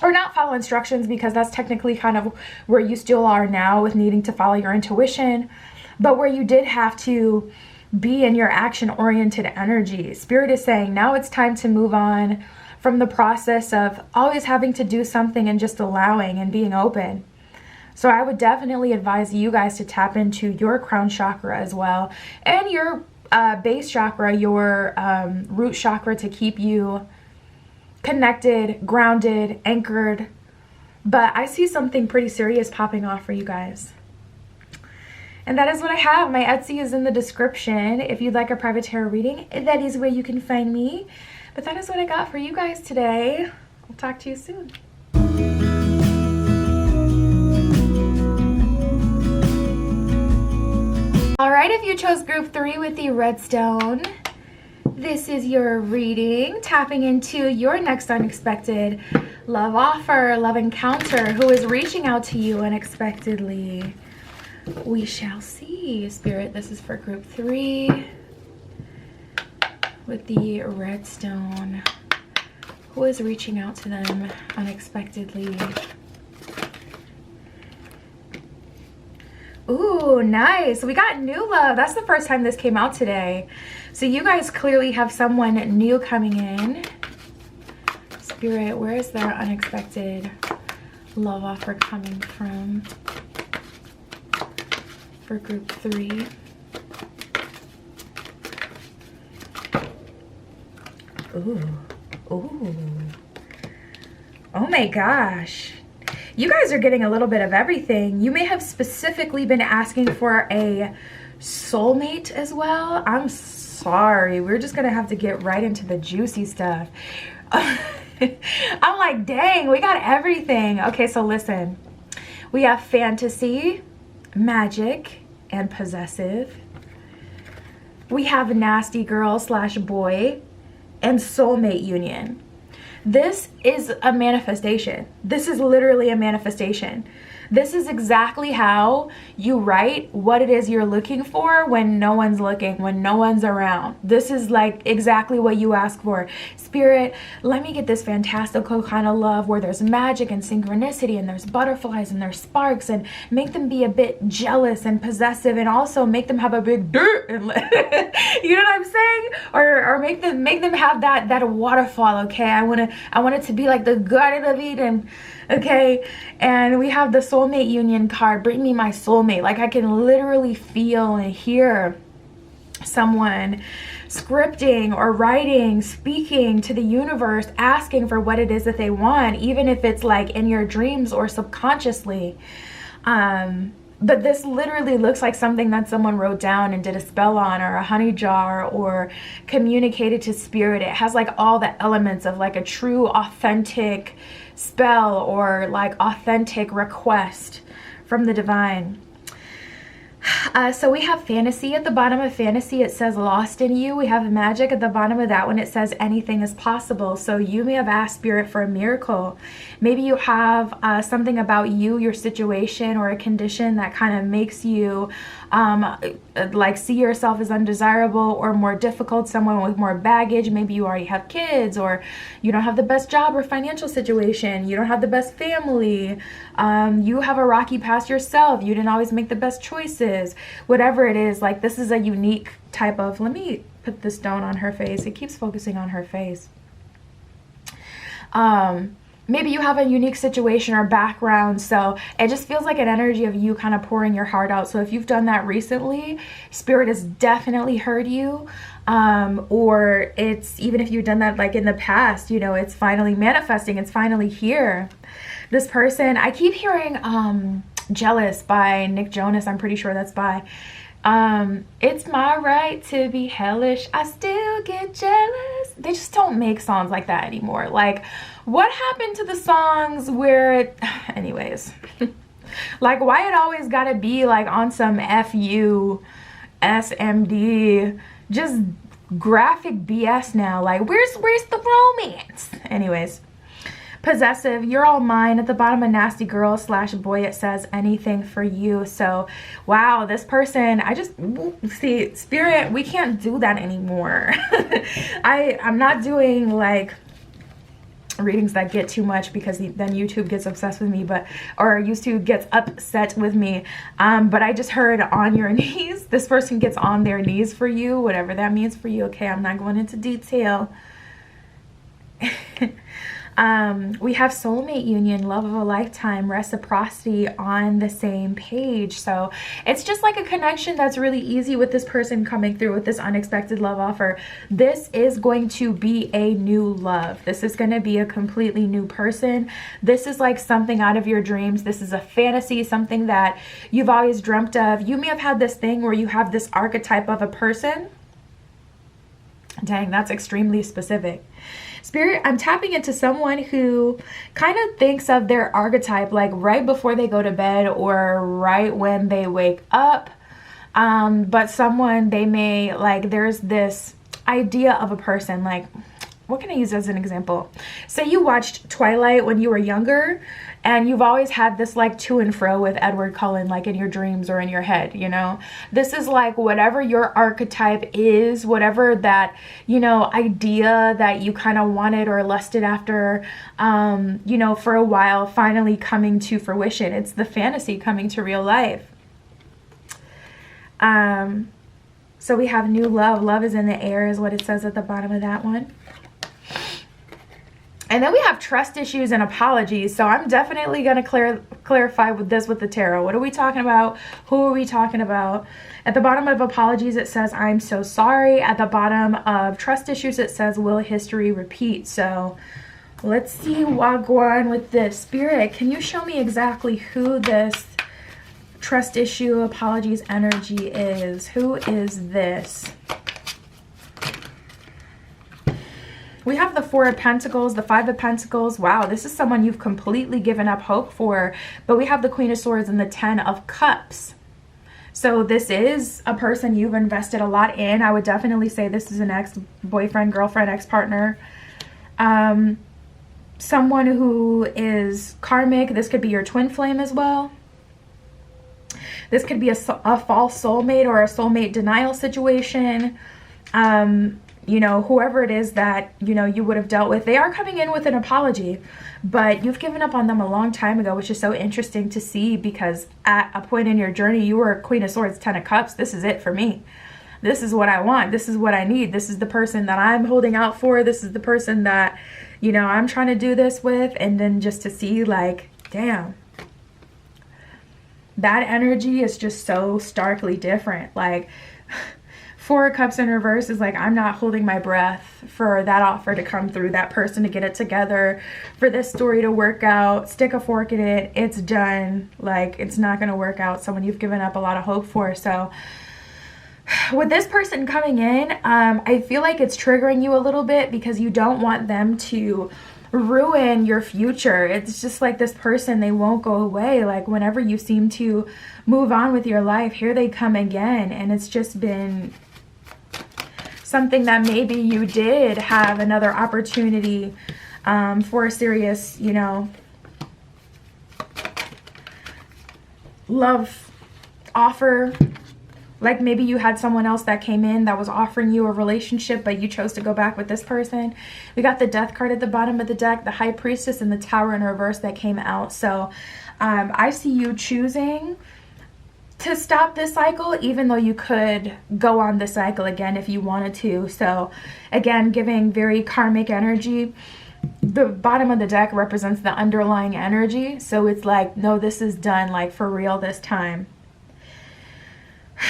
or not follow instructions, because that's technically kind of where you still are now with needing to follow your intuition, but where you did have to be in your action-oriented energy. Spirit is saying now it's time to move on from the process of always having to do something and just allowing and being open. So I would definitely advise you guys to tap into your crown chakra as well, and your base chakra, your root chakra, to keep you connected, grounded, anchored. But I see something pretty serious popping off for you guys. And that is what I have. My Etsy is in the description. If you'd like a private tarot reading, that is where you can find me. But that is what I got for you guys today. I'll talk to you soon. All right, if you chose group 3 with the redstone, this is your reading, tapping into your next unexpected love offer, love encounter, who is reaching out to you unexpectedly. We shall see. Spirit, this is for group 3 with the redstone. Who is reaching out to them unexpectedly? Ooh, nice. We got new love. That's the first time this came out today. So you guys clearly have someone new coming in. Spirit, where is their unexpected love offer coming from for group 3? Ooh, ooh. Oh my gosh. You guys are getting a little bit of everything. You may have specifically been asking for a soulmate as well. I'm sorry. We're just gonna have to get right into the juicy stuff. I'm like, dang, we got everything. Okay, so listen. We have fantasy, magic, and possessive. We have nasty girl / boy, and soulmate union. This is a manifestation. This is literally a manifestation. This is exactly how you write what it is you're looking for when no one's looking, when no one's around. This is like exactly what you ask for. Spirit, let me get this fantastical kind of love where there's magic and synchronicity and there's butterflies and there's sparks, and make them be a bit jealous and possessive, and also make them have a big dirt and you know what I'm saying? Or make them have that waterfall, okay? I want it to be like the Garden of Eden. Okay, and we have the soulmate union card. Bring me my soulmate. Like, I can literally feel and hear someone scripting or writing, speaking to the universe, asking for what it is that they want, even if it's like in your dreams or subconsciously. But this literally looks like something that someone wrote down and did a spell on, or a honey jar, or communicated to spirit. It has like all the elements of like a true authentic spell, or like authentic request from the divine. So we have fantasy. At the bottom of fantasy, it says lost in you. We have magic. At the bottom of that one, it says anything is possible. So you may have asked spirit for a miracle. Maybe you have something about you, your situation, or a condition that kind of makes you like see yourself as undesirable or more difficult, someone with more baggage. Maybe you already have kids, or you don't have the best job or financial situation. You don't have the best family. You have a rocky past yourself. You didn't always make the best choices. Whatever it is, like, this is a unique type of, let me put this stone on her face. It keeps focusing on her face. maybe you have a unique situation or background, so it just feels like an energy of you kind of pouring your heart out. So if you've done that recently, spirit has definitely heard you. Or it's, even if you've done that like in the past, you know, it's finally manifesting, it's finally here. This person, I keep hearing Jealous by Nick Jonas. I'm pretty sure that's by it's my right to be hellish, I still get jealous. They just don't make songs like that anymore. Like, what happened to the songs where anyways, like, why it always gotta be like on some FU SMD, just graphic BS now? Like, where's the romance? Anyways, possessive, you're all mine. At the bottom of nasty girl / boy, it says anything for you. So wow, this person, I just see spirit, we can't do that anymore. I'm not doing like readings that get too much, because then YouTube gets obsessed with me, or YouTube gets upset with me. But I just heard on your knees. This person gets on their knees for you, whatever that means for you. Okay, I'm not going into detail. We have soulmate union, love of a lifetime, reciprocity, on the same page. So it's just like a connection that's really easy with this person coming through with this unexpected love offer. This is going to be a new love. This is going to be a completely new person. This is like something out of your dreams. This is a fantasy, something that you've always dreamt of. You may have had this thing where you have this archetype of a person. Dang, that's extremely specific. Spirit, I'm tapping into someone who kind of thinks of their archetype like right before they go to bed or right when they wake up. But someone, they may, like, there's this idea of a person, like, what can I use as an example? Say you watched Twilight when you were younger, and you've always had this like to and fro with Edward Cullen, like in your dreams or in your head, you know? This is like whatever your archetype is, whatever that, you know, idea that you kind of wanted or lusted after, you know, for a while, finally coming to fruition. It's the fantasy coming to real life. So we have new love. Love is in the air is what it says at the bottom of that one. And then we have trust issues and apologies. So I'm definitely going to clarify with this with the tarot. What are we talking about? Who are we talking about? At the bottom of apologies, it says, I'm so sorry. At the bottom of trust issues, it says, will history repeat? So let's see what go on with this. Spirit, can you show me exactly who this trust issue, apologies energy is? Who is this? We have the Four of Pentacles, the Five of Pentacles. Wow, this is someone you've completely given up hope for. But we have the Queen of Swords and the Ten of Cups. So this is a person you've invested a lot in. I would definitely say this is an ex-boyfriend, girlfriend, ex-partner. Someone who is karmic. This could be your twin flame as well. This could be a false soulmate or a soulmate denial situation. You know, whoever it is that, you know, you would have dealt with, they are coming in with an apology, but you've given up on them a long time ago, which is so interesting to see, because at a point in your journey, you were Queen of Swords, Ten of Cups. This is it for me. This is what I want. This is what I need. This is the person that I'm holding out for. This is the person that, you know, I'm trying to do this with. And then just to see like, damn, that energy is just so starkly different. Like, Four of Cups in reverse is like, I'm not holding my breath for that offer to come through, that person to get it together, for this story to work out, stick a fork in it, it's done. Like, it's not going to work out. Someone you've given up a lot of hope for. So with this person coming in, I feel like it's triggering you a little bit, because you don't want them to ruin your future. It's just like this person, they won't go away. Like, whenever you seem to move on with your life, here they come again. And it's just been something that maybe you did have another opportunity for a serious, you know, love offer. Like, maybe you had someone else that came in that was offering you a relationship, but you chose to go back with this person. We got the Death card at the bottom of the deck, the High Priestess, and the Tower in reverse that came out. So I see you choosing to stop this cycle, even though you could go on the cycle again if you wanted to. So again, giving very karmic energy. the bottom of the deck represents the underlying energy. So it's like, no, this is done, like for real this time.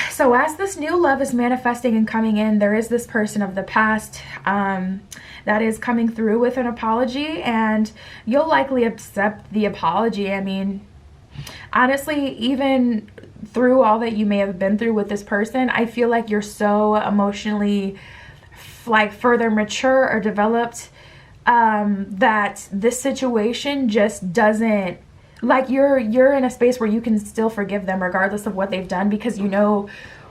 So as this new love is manifesting and coming in, there is this person of the past that is coming through with an apology, and you'll likely accept the apology. I mean, honestly, even through all that you may have been through with this person, I feel like you're so emotionally like further mature or developed that this situation just doesn't, like, you're in a space where you can still forgive them regardless of what they've done, because you know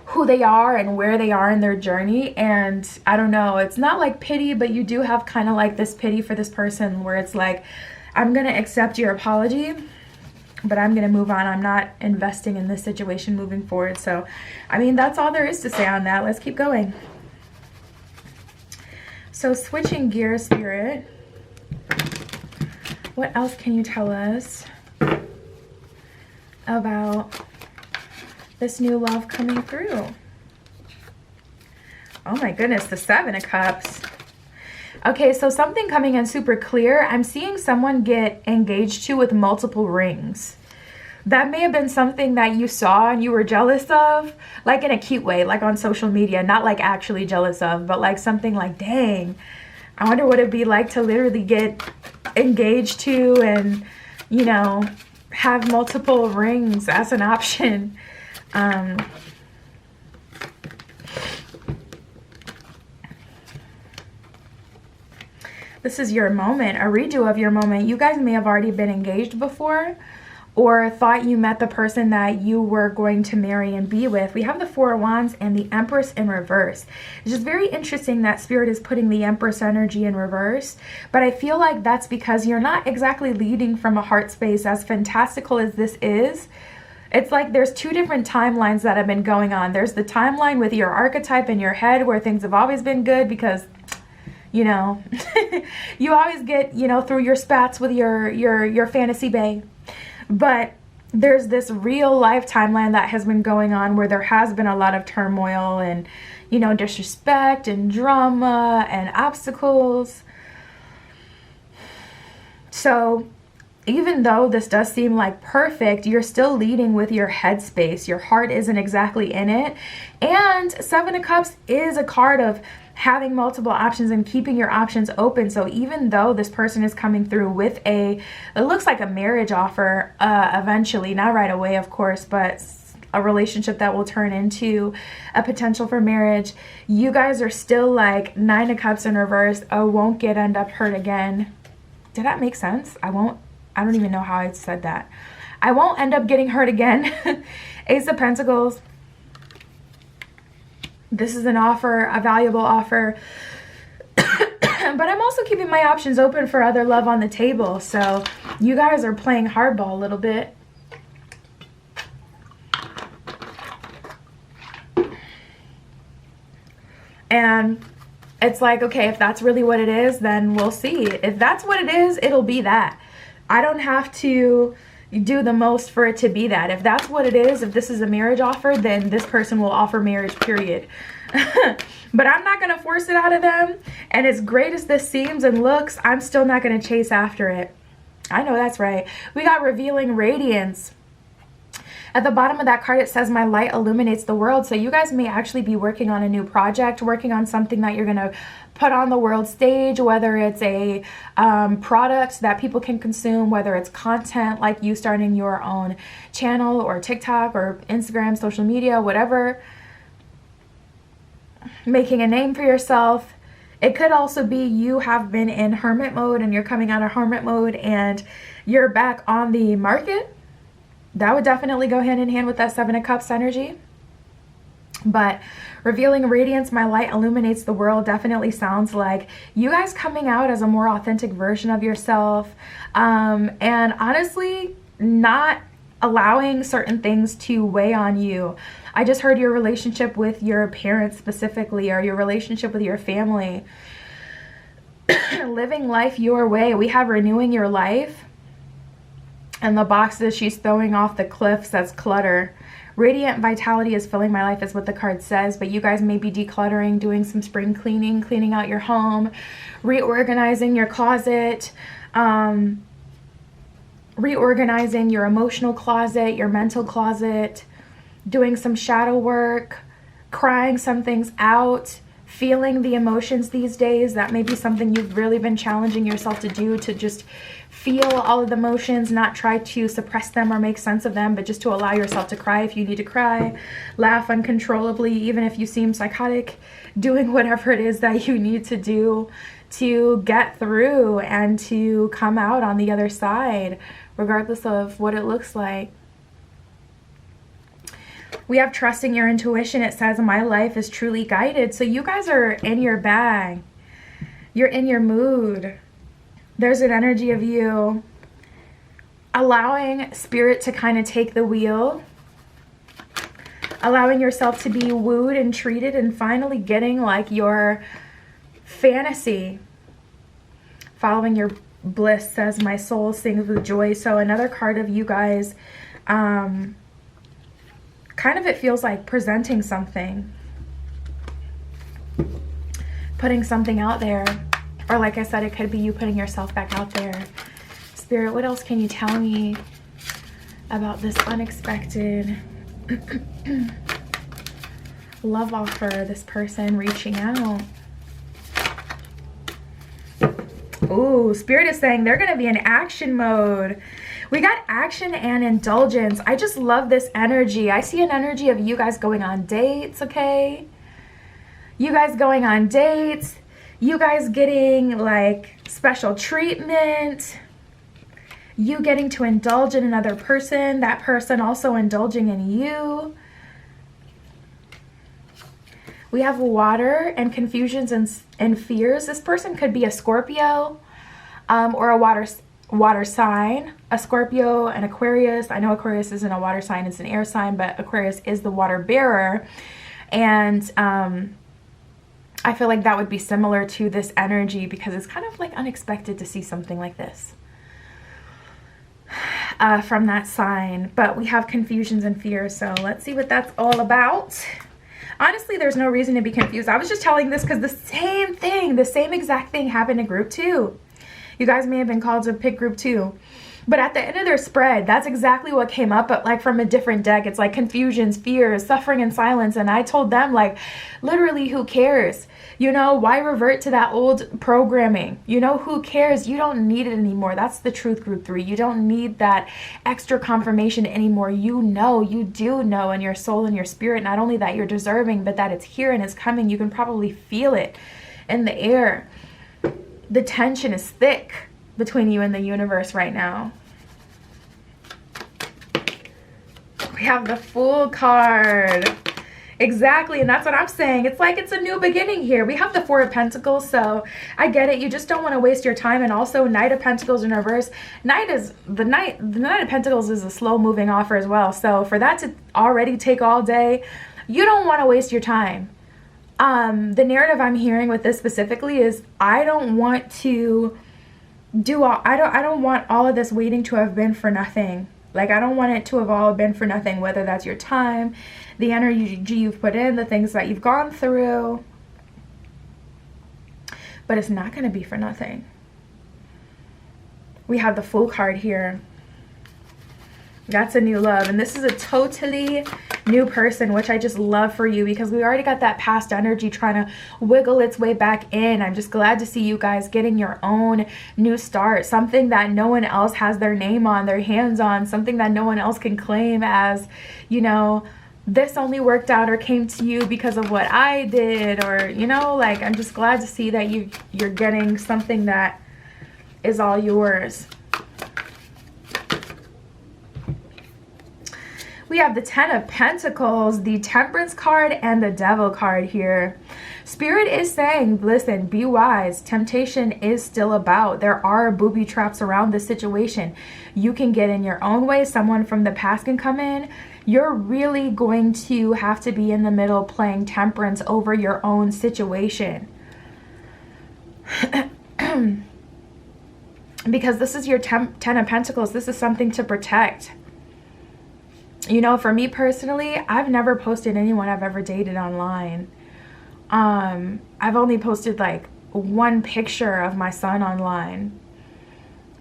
who they are and where they are in their journey. And I don't know, it's not like pity, but you do have kind of like this pity for this person where it's like, I'm gonna accept your apology, but I'm gonna move on. I'm not investing in this situation moving forward. So I mean, that's all there is to say on that. Let's keep going. So switching gears, Spirit, what else can you tell us about this new love coming through? Oh my goodness, the Seven of Cups. Okay, so something coming in super clear. I'm seeing someone get engaged to with multiple rings. That may have been something that you saw and you were jealous of, like in a cute way, like on social media, not like actually jealous of, but like something like, dang, I wonder what it'd be like to literally get engaged to and, you know, have multiple rings as an option. This is your moment, a redo of your moment. You guys may have already been engaged before, or thought you met the person that you were going to marry and be with. We have the Four of Wands and the Empress in reverse. It's just very interesting that Spirit is putting the Empress energy in reverse, but I feel like that's because you're not exactly leading from a heart space. As fantastical as this is, it's like there's two different timelines that have been going on. There's the timeline with your archetype in your head where things have always been good because, you know, you always get, you know, through your spats with your fantasy bae. But there's this real life timeline that has been going on where there has been a lot of turmoil and, you know, disrespect and drama and obstacles. So even though this does seem like perfect, you're still leading with your headspace. Your heart isn't exactly in it. And Seven of Cups is a card of having multiple options and keeping your options open. So even though this person is coming through with it looks like a marriage offer eventually, not right away, of course, but a relationship that will turn into a potential for marriage, you guys are still like Nine of Cups in reverse. Oh, won't end up hurt again. Did that make sense? I don't even know how I said that. I won't end up getting hurt again. Ace of Pentacles. This is an offer, a valuable offer. But I'm also keeping my options open for other love on the table. So you guys are playing hardball a little bit. And it's like, okay, if that's really what it is, then we'll see. If that's what it is, it'll be that. I don't have to do the most for it to be that. If that's what it is, if this is a marriage offer, then this person will offer marriage, period. But I'm not going to force it out of them. And as great as this seems and looks, I'm still not going to chase after it. I know that's right. We got Revealing Radiance. At the bottom of that card, it says, my light illuminates the world. So you guys may actually be working on a new project, working on something that you're going to put on the world stage, whether it's a product that people can consume, whether it's content like you starting your own channel or TikTok or Instagram, social media, whatever, making a name for yourself. It could also be you have been in hermit mode and you're coming out of hermit mode and you're back on the market. That would definitely go hand in hand with that Seven of Cups energy. But Revealing Radiance, my light illuminates the world, definitely sounds like you guys coming out as a more authentic version of yourself. And honestly, not allowing certain things to weigh on you. I just heard your relationship with your parents specifically, or your relationship with your family. Living life your way. We have renewing your life. And the boxes she's throwing off the cliffs, that's clutter. Radiant vitality is filling my life is what the card says, but you guys may be decluttering, doing some spring cleaning, cleaning out your home, reorganizing your closet, reorganizing your emotional closet, your mental closet, doing some shadow work, crying some things out, feeling the emotions these days. That may be something you've really been challenging yourself to do, to just feel all of the emotions, not try to suppress them or make sense of them, but just to allow yourself to cry if you need to cry, laugh uncontrollably, even if you seem psychotic, doing whatever it is that you need to do to get through and to come out on the other side, regardless of what it looks like. We have trusting your intuition. It says my life is truly guided. So you guys are in your bag. You're in your mood. There's an energy of you allowing spirit to kind of take the wheel, allowing yourself to be wooed and treated, and finally getting like your fantasy. Following your bliss, says my soul sings with joy. So another card of you guys, kind of, it feels like presenting something, putting something out there. Or like I said, it could be you putting yourself back out there. Spirit, what else can you tell me about this unexpected love offer, this person reaching out? Ooh, Spirit is saying they're going to be in action mode. We got action and indulgence. I just love this energy. I see an energy of you guys going on dates, okay? You guys going on dates. You guys getting like special treatment. You getting to indulge in another person. That person also indulging in you. We have water and confusions and fears. This person could be a Scorpio or a water sign. A Scorpio, an Aquarius. I know Aquarius isn't a water sign, it's an air sign, but Aquarius is the water bearer. And I feel like that would be similar to this energy, because it's kind of like unexpected to see something like this from that sign. But we have confusions and fears, so let's see what that's all about. Honestly, there's no reason to be confused. I was just telling this because the same thing, the same exact thing happened in group 2. You guys may have been called to pick group 2. But at the end of their spread, that's exactly what came up, but like from a different deck. It's like confusions, fears, suffering, and silence. And I told them, like, literally, who cares? You know, why revert to that old programming? You know, who cares? You don't need it anymore. That's the truth, group 3. You don't need that extra confirmation anymore. You know, you do know in your soul and your spirit, not only that you're deserving, but that it's here and it's coming. You can probably feel it in the air. The tension is thick between you and the universe right now. We have the Fool card. Exactly, and that's what I'm saying. It's like it's a new beginning here. We have the Four of Pentacles, so I get it. You just don't want to waste your time. And also Knight of Pentacles in reverse. The Knight of Pentacles is a slow moving offer as well. So for that to already take all day, you don't want to waste your time. The narrative I'm hearing with this specifically is I don't want to I don't want all of this waiting to have been for nothing. Like, I don't want it to have all been for nothing, whether that's your time, the energy you've put in, the things that you've gone through. But it's not going to be for nothing. We have the Fool card here. That's a new love. And this is a totally new person, which I just love for you, because we already got that past energy trying to wiggle its way back in. I'm just glad to see you guys getting your own new start. Something that no one else has their name on, their hands on. Something that no one else can claim as, you know, this only worked out or came to you because of what I did. Or, you know, like, I'm just glad to see that you're getting something that is all yours. We have the Ten of Pentacles, the Temperance card, and the Devil card here. Spirit is saying, listen, be wise. Temptation is still about. There are booby traps around this situation. You can get in your own way. Someone from the past can come in. You're really going to have to be in the middle playing temperance over your own situation. Because this is your Ten of Pentacles. This is something to protect. You know, for me personally, I've never posted anyone I've ever dated online. I've only posted like one picture of my son online,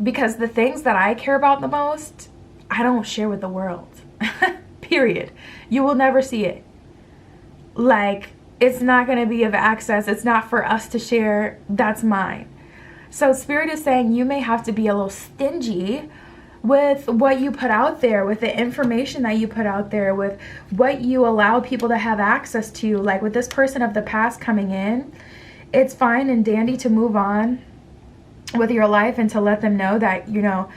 because the things that I care about the most, I don't share with the world. Period. You will never see it. Like, it's not going to be of access. It's not for us to share. That's mine. So Spirit is saying you may have to be a little stingy with what you put out there, with the information that you put out there, with what you allow people to have access to. Like with this person of the past coming in, it's fine and dandy to move on with your life and to let them know that, you know,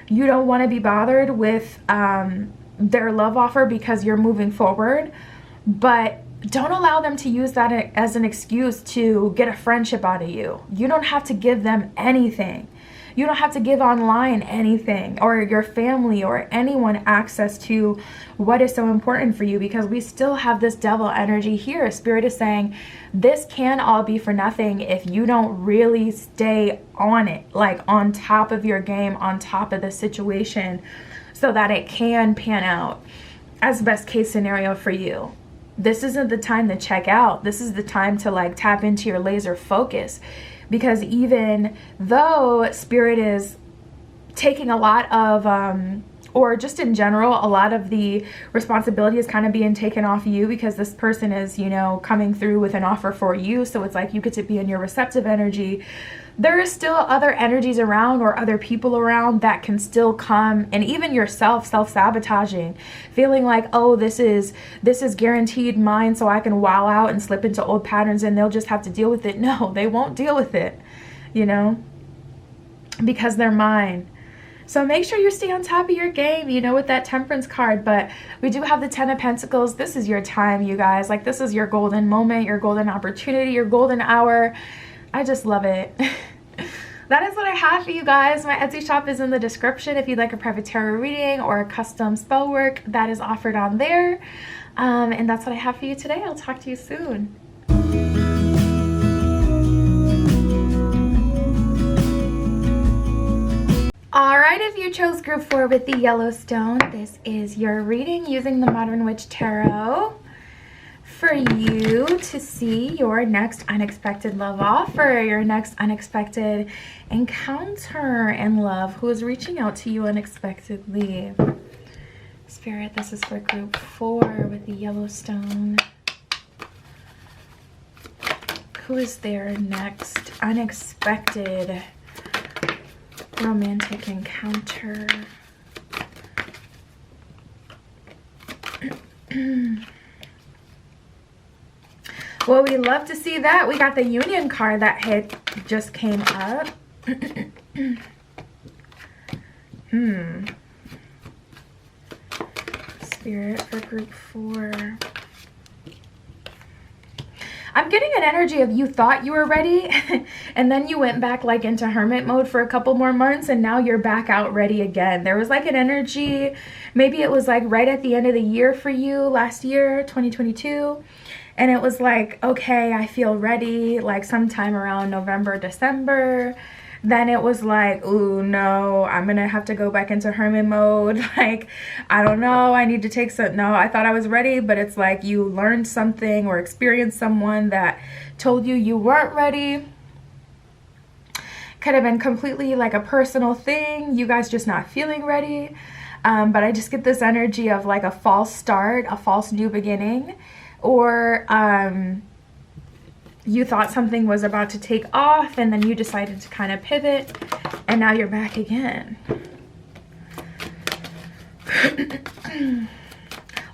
you don't want to be bothered with their love offer because you're moving forward. But don't allow them to use that as an excuse to get a friendship out of you. You don't have to give them anything. You don't have to give online anything, or your family or anyone access to what is so important for you, because we still have this devil energy here. Spirit is saying this can all be for nothing if you don't really stay on it, like on top of your game, on top of the situation, so that it can pan out as best case scenario for you. This isn't the time to check out. This is the time to like tap into your laser focus. Because even though Spirit is taking a lot of, or just in general, a lot of the responsibility is kind of being taken off you, because this person is, you know, coming through with an offer for you. So it's like you get to be in your receptive energy. There is still other energies around, or other people around, that can still come, and even yourself self-sabotaging, feeling like, oh, this is guaranteed mine, so I can wow out and slip into old patterns and they'll just have to deal with it. No, they won't deal with it, you know, because they're mine. So make sure you stay on top of your game, you know, with that Temperance card. But we do have the 10 of Pentacles. This is your time, you guys. Like, this is your golden moment, your golden opportunity, your golden hour. I just love it. That is what I have for you guys. My Etsy shop is in the description. If you'd like a private tarot reading or a custom spell work, that is offered on there. And that's what I have for you today. I'll talk to you soon. Alright, if you chose group 4 with the Yellowstone, this is your reading using the Modern Witch Tarot for you to see your next unexpected love offer, your next unexpected encounter in love, who is reaching out to you unexpectedly. Spirit, this is for group 4 with the Yellowstone. Who is their next unexpected romantic encounter? Well, we love to see that. We got the Union card that just came up. Spirit for group 4. I'm getting an energy of you thought you were ready and then you went back like into hermit mode for a couple more months, and now you're back out ready again. There was like an energy, maybe it was like right at the end of the year for you last year, 2022. And it was like, okay, I feel ready, like sometime around November, December. Then it was like, ooh, no, I'm gonna have to go back into hermit mode. Like, I don't know, I need to take some, no, I thought I was ready, but it's like you learned something or experienced someone that told you you weren't ready. Could have been completely like a personal thing, you guys just not feeling ready. But I just get this energy of like a false start, a false new beginning. Or you thought something was about to take off and then you decided to kind of pivot and now you're back again.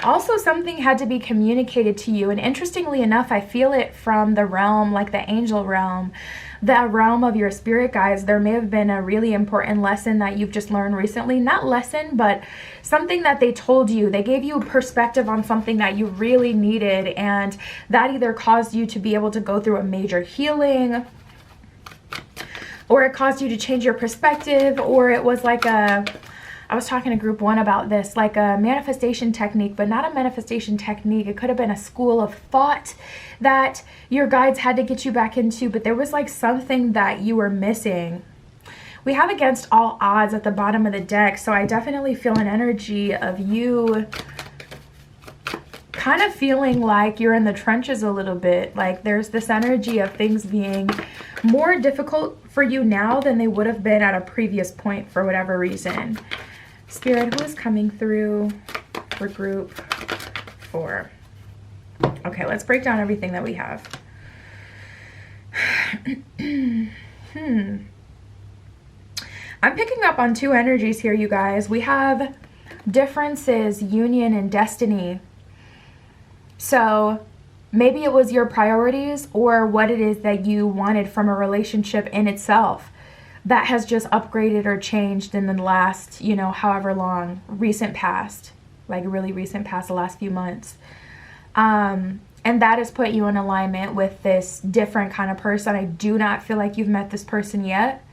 Also, something had to be communicated to you, and interestingly enough, I feel it from the realm, like the angel realm, the realm of your spirit guides. There may have been a really important lesson that you've just learned recently. Not lesson, but something that they told you. They gave you perspective on something that you really needed, and that either caused you to be able to go through a major healing, or it caused you to change your perspective, or it was like I was talking to group 1 about this, like a manifestation technique, but not a manifestation technique. It could have been a school of thought that your guides had to get you back into, but there was like something that you were missing. We have Against All Odds at the bottom of the deck, so I definitely feel an energy of you kind of feeling like you're in the trenches a little bit. Like there's this energy of things being more difficult for you now than they would have been at a previous point for whatever reason. Spirit, who is coming through for group 4? Okay, let's break down everything that we have. I'm picking up on 2 energies here, you guys. We have differences, union, and destiny. So maybe it was your priorities or what it is that you wanted from a relationship in itself that has just upgraded or changed in the last, you know, however long, recent past, like really recent past, the last few months. And that has put you in alignment with this different kind of person. I do not feel like you've met this person yet.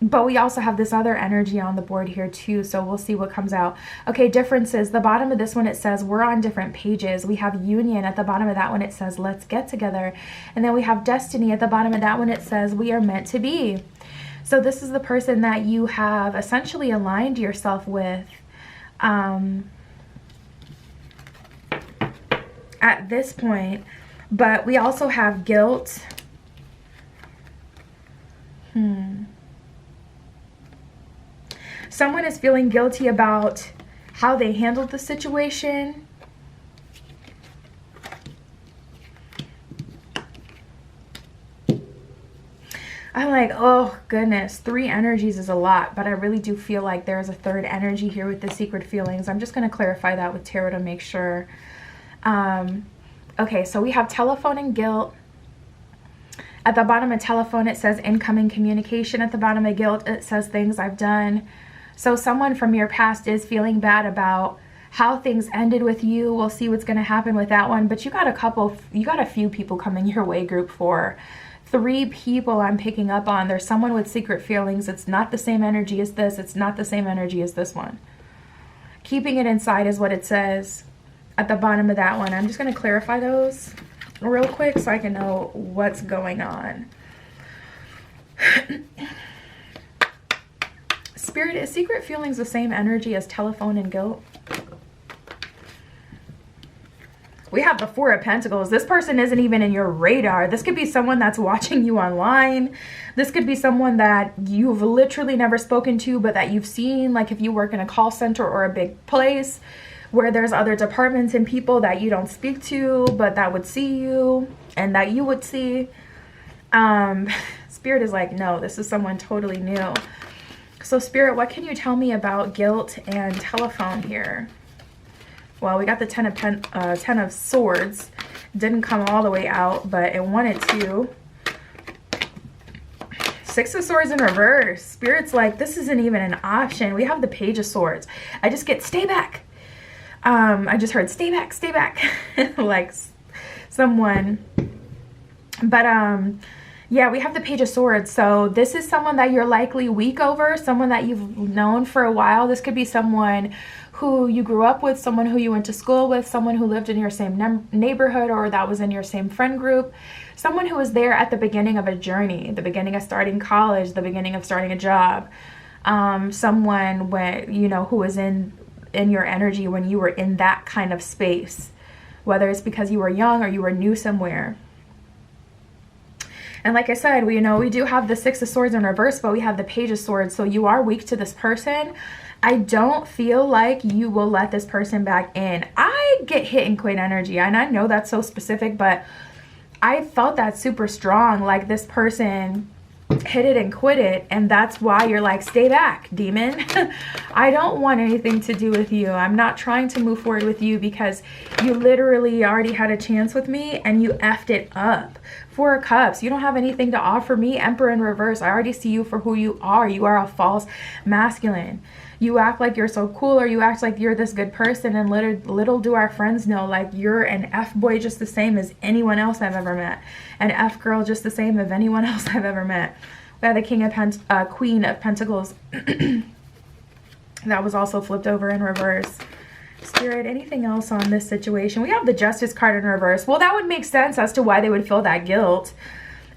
But we also have this other energy on the board here too, so we'll see what comes out. Okay, differences. The bottom of this one, it says we're on different pages. We have union. At the bottom of that one, it says let's get together. And then we have destiny. At the bottom of that one, it says we are meant to be. So this is the person that you have essentially aligned yourself with at this point. But we also have guilt. Someone is feeling guilty about how they handled the situation. I'm like, oh goodness, 3 energies is a lot, but I really do feel like there's a 3rd energy here with the secret feelings. I'm just going to clarify that with tarot to make sure. Okay, so we have telephone and guilt. At the bottom of telephone, it says incoming communication. At the bottom of guilt, it says things I've done. So someone from your past is feeling bad about how things ended with you. We'll see what's going to happen with that one. But you got a few people coming your way, group 4. 3 people I'm picking up on. There's someone with secret feelings. It's not the same energy as this. It's not the same energy as this one. Keeping it inside is what it says at the bottom of that one. I'm just going to clarify those real quick so I can know what's going on. Spirit, is secret feelings the same energy as telephone and guilt? We have the 4 of Pentacles. This person isn't even in your radar. This could be someone that's watching you online. This could be someone that you've literally never spoken to, but that you've seen, like if you work in a call center or a big place where there's other departments and people that you don't speak to, but that would see you and that you would see. Spirit is like, no, this is someone totally new. So Spirit, what can you tell me about guilt and telephone here? Well, we got the 10 of Swords. Didn't come all the way out, but it wanted to. 6 of Swords in reverse. Spirit's like, this isn't even an option. We have the Page of Swords. I just get, stay back. I just heard, stay back, stay back. Like someone. But, yeah, we have the Page of Swords. So this is someone that you're likely weak over, someone that you've known for a while. This could be someone who you grew up with, someone who you went to school with, someone who lived in your same neighborhood or that was in your same friend group, someone who was there at the beginning of a journey, the beginning of starting college, the beginning of starting a job, someone when, you know, who was in your energy when you were in that kind of space, whether it's because you were young or you were new somewhere. And like I said, we do have the 6 of Swords in reverse, but we have the Page of Swords. So you are weak to this person. I don't feel like you will let this person back in. I get hit and quit energy, and I know that's so specific, but I felt that super strong. Like this person hit it and quit it, and that's why you're like, stay back, demon. I don't want anything to do with you. I'm not trying to move forward with you because you literally already had a chance with me and you effed it up. 4 of Cups, you don't have anything to offer me. Emperor in reverse, I already see you for who you are. You are a false masculine. You act like you're so cool, or you act like you're this good person, and little do our friends know, like, you're an F-boy just the same as anyone else I've ever met. An F-girl just the same as anyone else I've ever met. We have the Queen of Pentacles. That was also flipped over in reverse. Spirit, anything else on this situation? We have the Justice card in reverse. Well, that would make sense as to why they would feel that guilt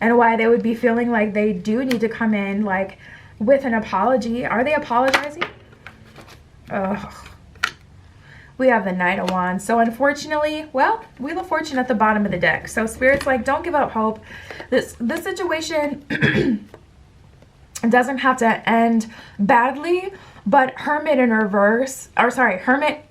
and why they would be feeling like they do need to come in, like, with an apology. Are they apologizing? Ugh. We have the Knight of Wands. So unfortunately, well, Wheel of Fortune at the bottom of the deck. So Spirit's like, don't give up hope. This situation doesn't have to end badly, but Hermit in reverse, or sorry, Hermit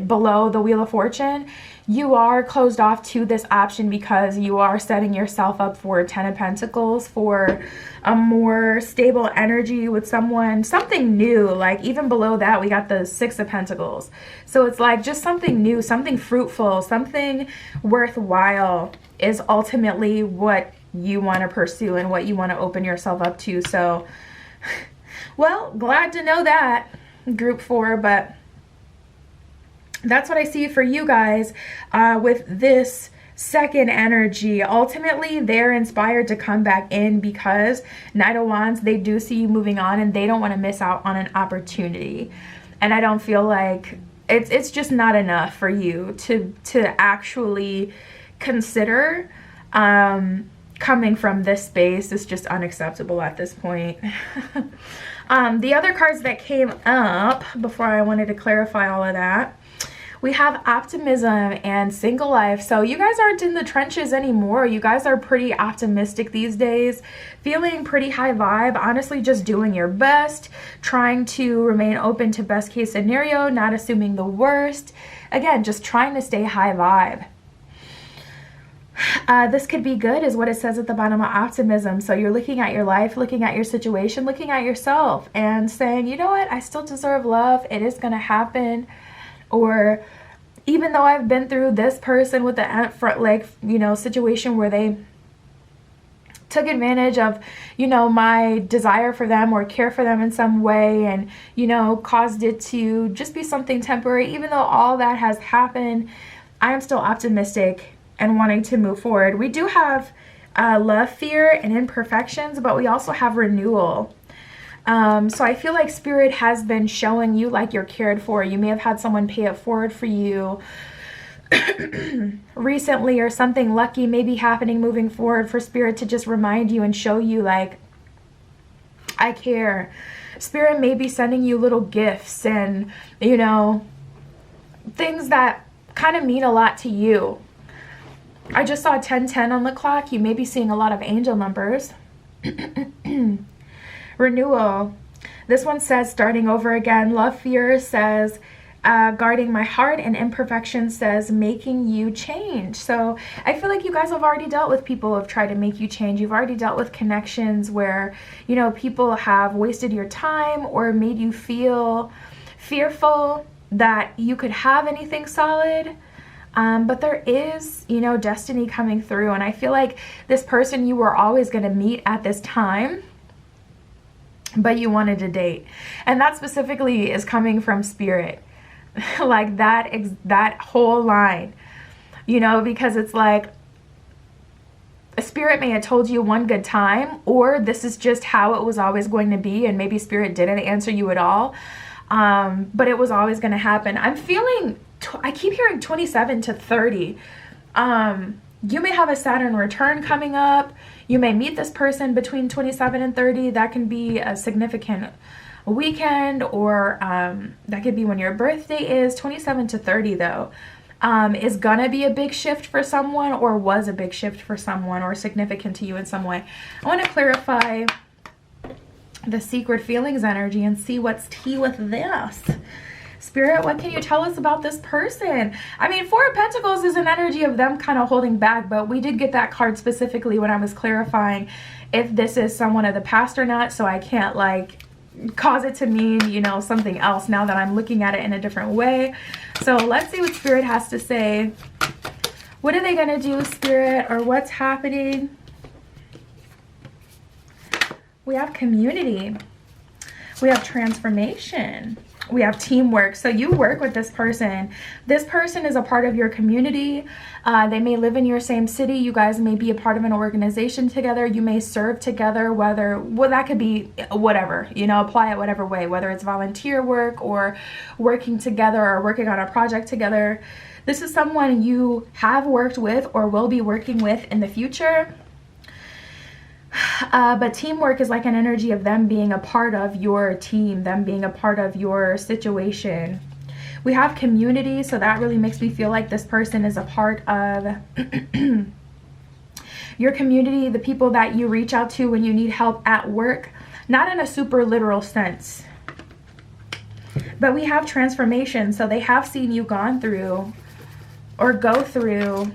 below the Wheel of Fortune, you are closed off to this option because you are setting yourself up for 10 of Pentacles, for a more stable energy with someone, something new. Like even below that, we got the 6 of Pentacles. So it's like just something new, something fruitful, something worthwhile is ultimately what you want to pursue and what you want to open yourself up to. So, well, glad to know that, group 4, but that's what I see for you guys with this second energy. Ultimately, they're inspired to come back in because Knight of Wands, they do see you moving on and they don't want to miss out on an opportunity. And I don't feel like it's just not enough for you to actually consider coming from this space. Is just unacceptable at this point. The other cards that came up before I wanted to clarify all of that, we have optimism and single life. So you guys aren't in the trenches anymore. You guys are pretty optimistic these days, feeling pretty high vibe, honestly just doing your best, trying to remain open to best case scenario, not assuming the worst. Again, just trying to stay high vibe. This could be good is what it says at the bottom of optimism. So you're looking at your life, looking at your situation, looking at yourself and saying, you know what, I still deserve love. It is going to happen. Or even though I've been through this person with the front leg, you know, situation where they took advantage of, you know, my desire for them or care for them in some way and, you know, caused it to just be something temporary. Even though all that has happened, I am still optimistic and wanting to move forward. We do have love, fear, and imperfections, but we also have renewal. So I feel like Spirit has been showing you like you're cared for. You may have had someone pay it forward for you recently, or something lucky may be happening moving forward for Spirit to just remind you and show you like, I care. Spirit may be sending you little gifts and, you know, things that kind of mean a lot to you. I just saw 1010 on the clock. You may be seeing a lot of angel numbers. Renewal. This one says starting over again. Love, fear says guarding my heart, and imperfection says making you change. So I feel like you guys have already dealt with people who have tried to make you change. You've already dealt with connections where, you know, people have wasted your time or made you feel fearful that you could have anything solid. But there is, you know, destiny coming through. And I feel like this person you were always going to meet at this time, but you wanted to date. And that specifically is coming from Spirit. Like that whole line, you know, because it's like Spirit may have told you one good time, or this is just how it was always going to be. And maybe Spirit didn't answer you at all. But it was always going to happen. I'm feeling, I keep hearing 27 to 30. You may have a Saturn return coming up. You may meet this person between 27 and 30. That can be a significant weekend, or that could be when your birthday is. 27 to 30 though is gonna be a big shift for someone, or was a big shift for someone, or significant to you in some way. I want to clarify the secret feelings energy and see what's tea with this. Spirit, what can you tell us about this person? I mean, Four of Pentacles is an energy of them kind of holding back, but we did get that card specifically when I was clarifying if this is someone of the past or not, so I can't like cause it to mean, you know, something else now that I'm looking at it in a different way. So let's see what Spirit has to say. What are they going to do, Spirit, or what's happening? We have community. We have transformation. We have teamwork. So you work with this person. This person is a part of your community. They may live in your same city. You guys may be a part of an organization together. You may serve together, whether, well, that could be whatever, you know, apply it whatever way, whether it's volunteer work or working together or working on a project together. This is someone you have worked with or will be working with in the future. But teamwork is like an energy of them being a part of your team, them being a part of your situation. We have community, so that really makes me feel like this person is a part of your community, the people that you reach out to when you need help at work, not in a super literal sense. But we have transformation, so they have seen you gone through or go through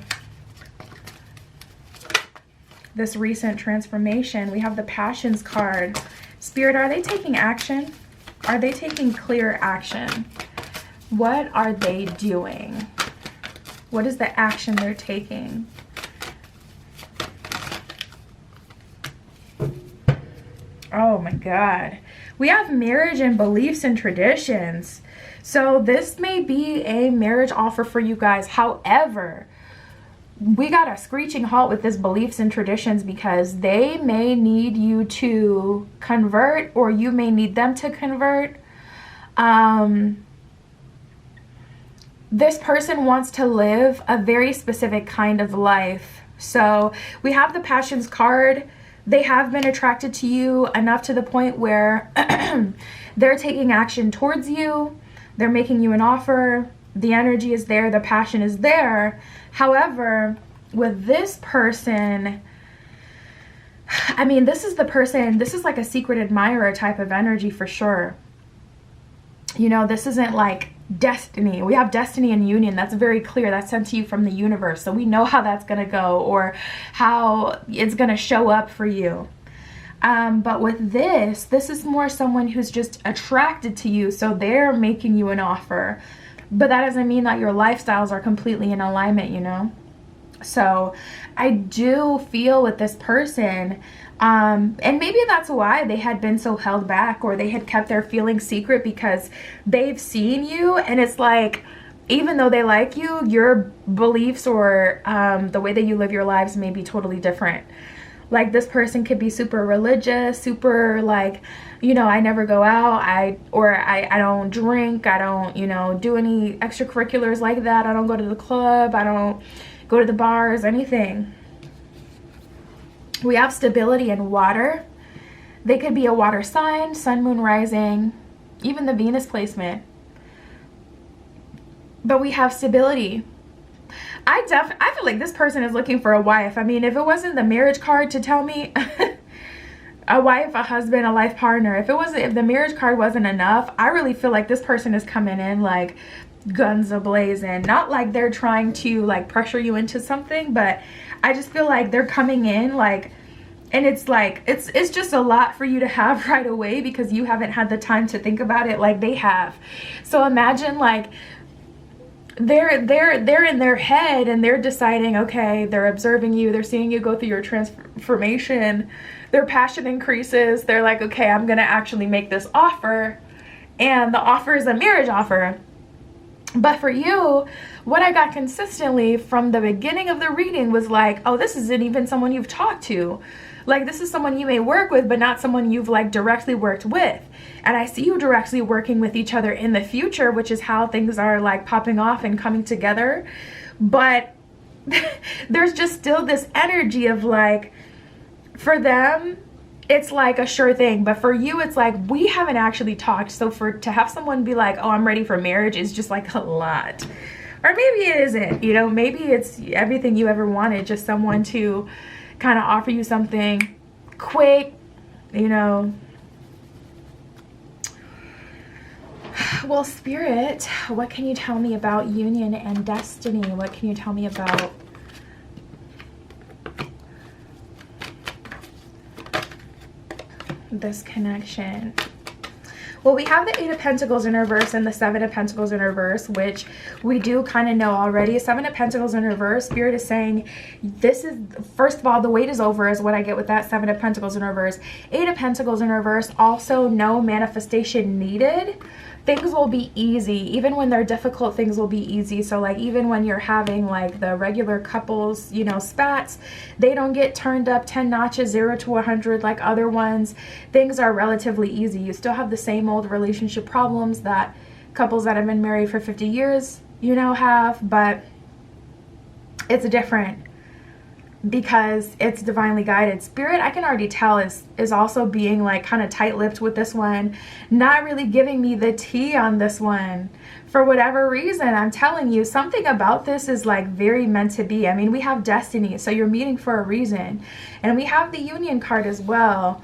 this recent transformation. We have the Passions card. Spirit, are they taking action? Are they taking clear action? What are they doing? What is the action they're taking? Oh my God. We have marriage and beliefs and traditions. So this may be a marriage offer for you guys. However, we got a screeching halt with this beliefs and traditions because they may need you to convert, or you may need them to convert. This person wants to live a very specific kind of life. So we have the Passions card. They have been attracted to you enough to the point where they're taking action towards you. They're making you an offer. The energy is there. The passion is there. However, with this person, I mean, this is the person, this is like a secret admirer type of energy for sure. You know, this isn't like destiny. We have destiny and union. That's very clear. That's sent to you from the universe. So we know how that's going to go, or how it's going to show up for you. But with this is more someone who's just attracted to you. So they're making you an offer. But that doesn't mean that your lifestyles are completely in alignment, you know? So I do feel with this person, and maybe that's why they had been so held back, or they had kept their feelings secret, because they've seen you, and it's like, even though they like you, your beliefs or the way that you live your lives may be totally different. Like, this person could be super religious, super like, you know, I never go out, I don't drink, I don't, you know, do any extracurriculars like that, I don't go to the club, I don't go to the bars, anything. We have stability and water. They could be a water sign, sun, moon, rising, even the Venus placement. But we have stability. I feel like this person is looking for a wife. I mean, if it wasn't the marriage card to tell me a wife, a husband, a life partner, if the marriage card wasn't enough, I really feel like this person is coming in like guns a-blazing. Not like they're trying to like pressure you into something, but I just feel like they're coming in like, and it's like, it's just a lot for you to have right away, because you haven't had the time to think about it like they have. So imagine like they're in their head and they're deciding, okay, they're observing you, they're seeing you go through your transformation, their passion increases, they're like, okay, I'm gonna actually make this offer, and the offer is a marriage offer. But for you, what I got consistently from the beginning of the reading was like, oh, this isn't even someone you've talked to. Like, this is someone you may work with, but not someone you've like directly worked with. And I see you directly working with each other in the future, which is how things are like popping off and coming together. But there's just still this energy of like, for them, it's like a sure thing, but for you, it's like, we haven't actually talked. So to have someone be like, oh, I'm ready for marriage, is just like a lot. Or maybe it isn't, you know, maybe it's everything you ever wanted, just someone to kind of offer you something quick, you know. Well, Spirit, what can you tell me about union and destiny? What can you tell me about this connection? Well, we have the 8 of Pentacles in reverse and the 7 of Pentacles in reverse, which we do kind of know already. 7 of Pentacles in reverse, Spirit is saying this is, first of all, the wait is over is what I get with that 7 of Pentacles in reverse. 8 of Pentacles in reverse, also no manifestation needed. Things will be easy. Even when they're difficult, things will be easy. So like, even when you're having like the regular couples, you know, spats, they don't get turned up 10 notches, 0 to 100 like other ones. Things are relatively easy. You still have the same old relationship problems that couples that have been married for 50 years, you know, have, but it's different. because it's divinely guided. Spirit, I can already tell, is also being like kind of tight-lipped with this one, not really giving me the tea on this one for whatever reason. I'm telling you, something about this is like very meant to be. I mean, we have destiny, so you're meeting for a reason, and we have the Union card as well,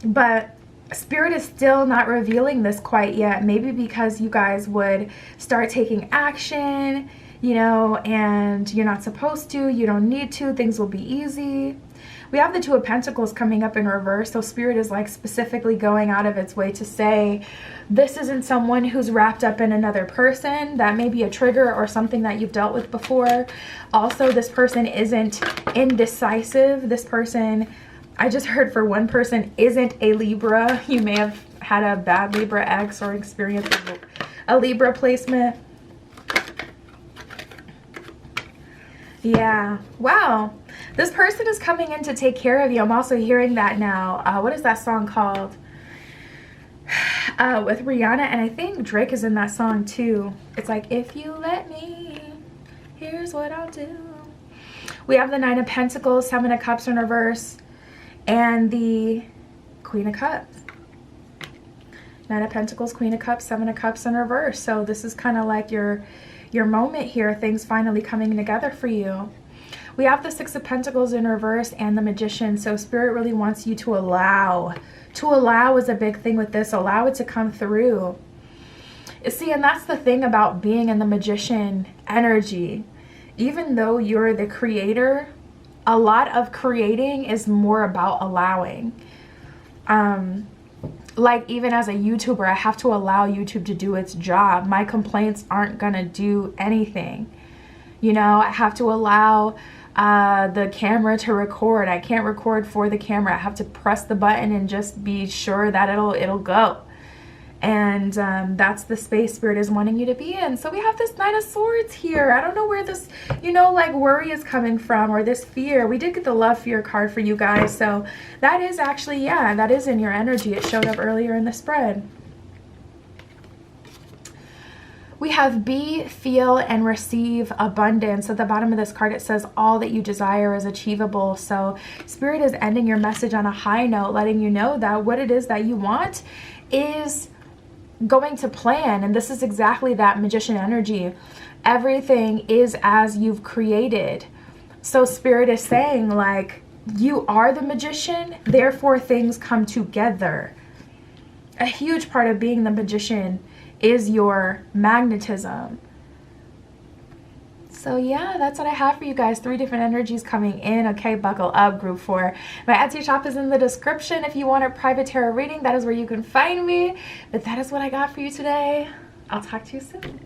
but Spirit is still not revealing this quite yet. Maybe because you guys would start taking action, you know, and you're not supposed to, you don't need to, things will be easy. We have the Two of Pentacles coming up in reverse, so Spirit is like specifically going out of its way to say, this isn't someone who's wrapped up in another person. That may be a trigger or something that you've dealt with before. Also, this person isn't indecisive. This person, I just heard for one person, isn't a Libra. You may have had a bad Libra ex or experienced a Libra placement. Yeah, wow. This person is coming in to take care of you. I'm also hearing that now. What is that song called? With Rihanna, and I think Drake is in that song too. It's like, if you let me, here's what I'll do. We have the Nine of Pentacles, Seven of Cups in reverse, and the Queen of Cups. Nine of Pentacles, Queen of Cups, Seven of Cups in reverse. So this is kind of like your moment here, things finally coming together for you. We have the Six of Pentacles in reverse and the Magician. So Spirit really wants you to allow. To allow is a big thing with this. Allow it to come through. See, and that's the thing about being in the Magician energy. Even though you're the creator, a lot of creating is more about allowing. Like even as a YouTuber, I have to allow YouTube to do its job. My complaints aren't gonna do anything. You know, I have to allow the camera to record. I can't record for the camera. I have to press the button and just be sure that it'll go. And that's the space Spirit is wanting you to be in. So we have this Nine of Swords here. I don't know where this, you know, like worry is coming from, or this fear. We did get the Love Fear card for you guys. So that is actually, yeah, that is in your energy. It showed up earlier in the spread. We have be, feel, and receive abundance. At the bottom of this card, it says all that you desire is achievable. So Spirit is ending your message on a high note, letting you know that what it is that you want is going to plan. And this is exactly that Magician energy. Everything is as you've created. So Spirit is saying, like, you are the Magician, therefore things come together. A huge part of being the Magician is your magnetism. So yeah, that's what I have for you guys. 3 different energies coming in. Okay, buckle up, group 4. My Etsy shop is in the description. If you want a private tarot reading, that is where you can find me. But that is what I got for you today. I'll talk to you soon.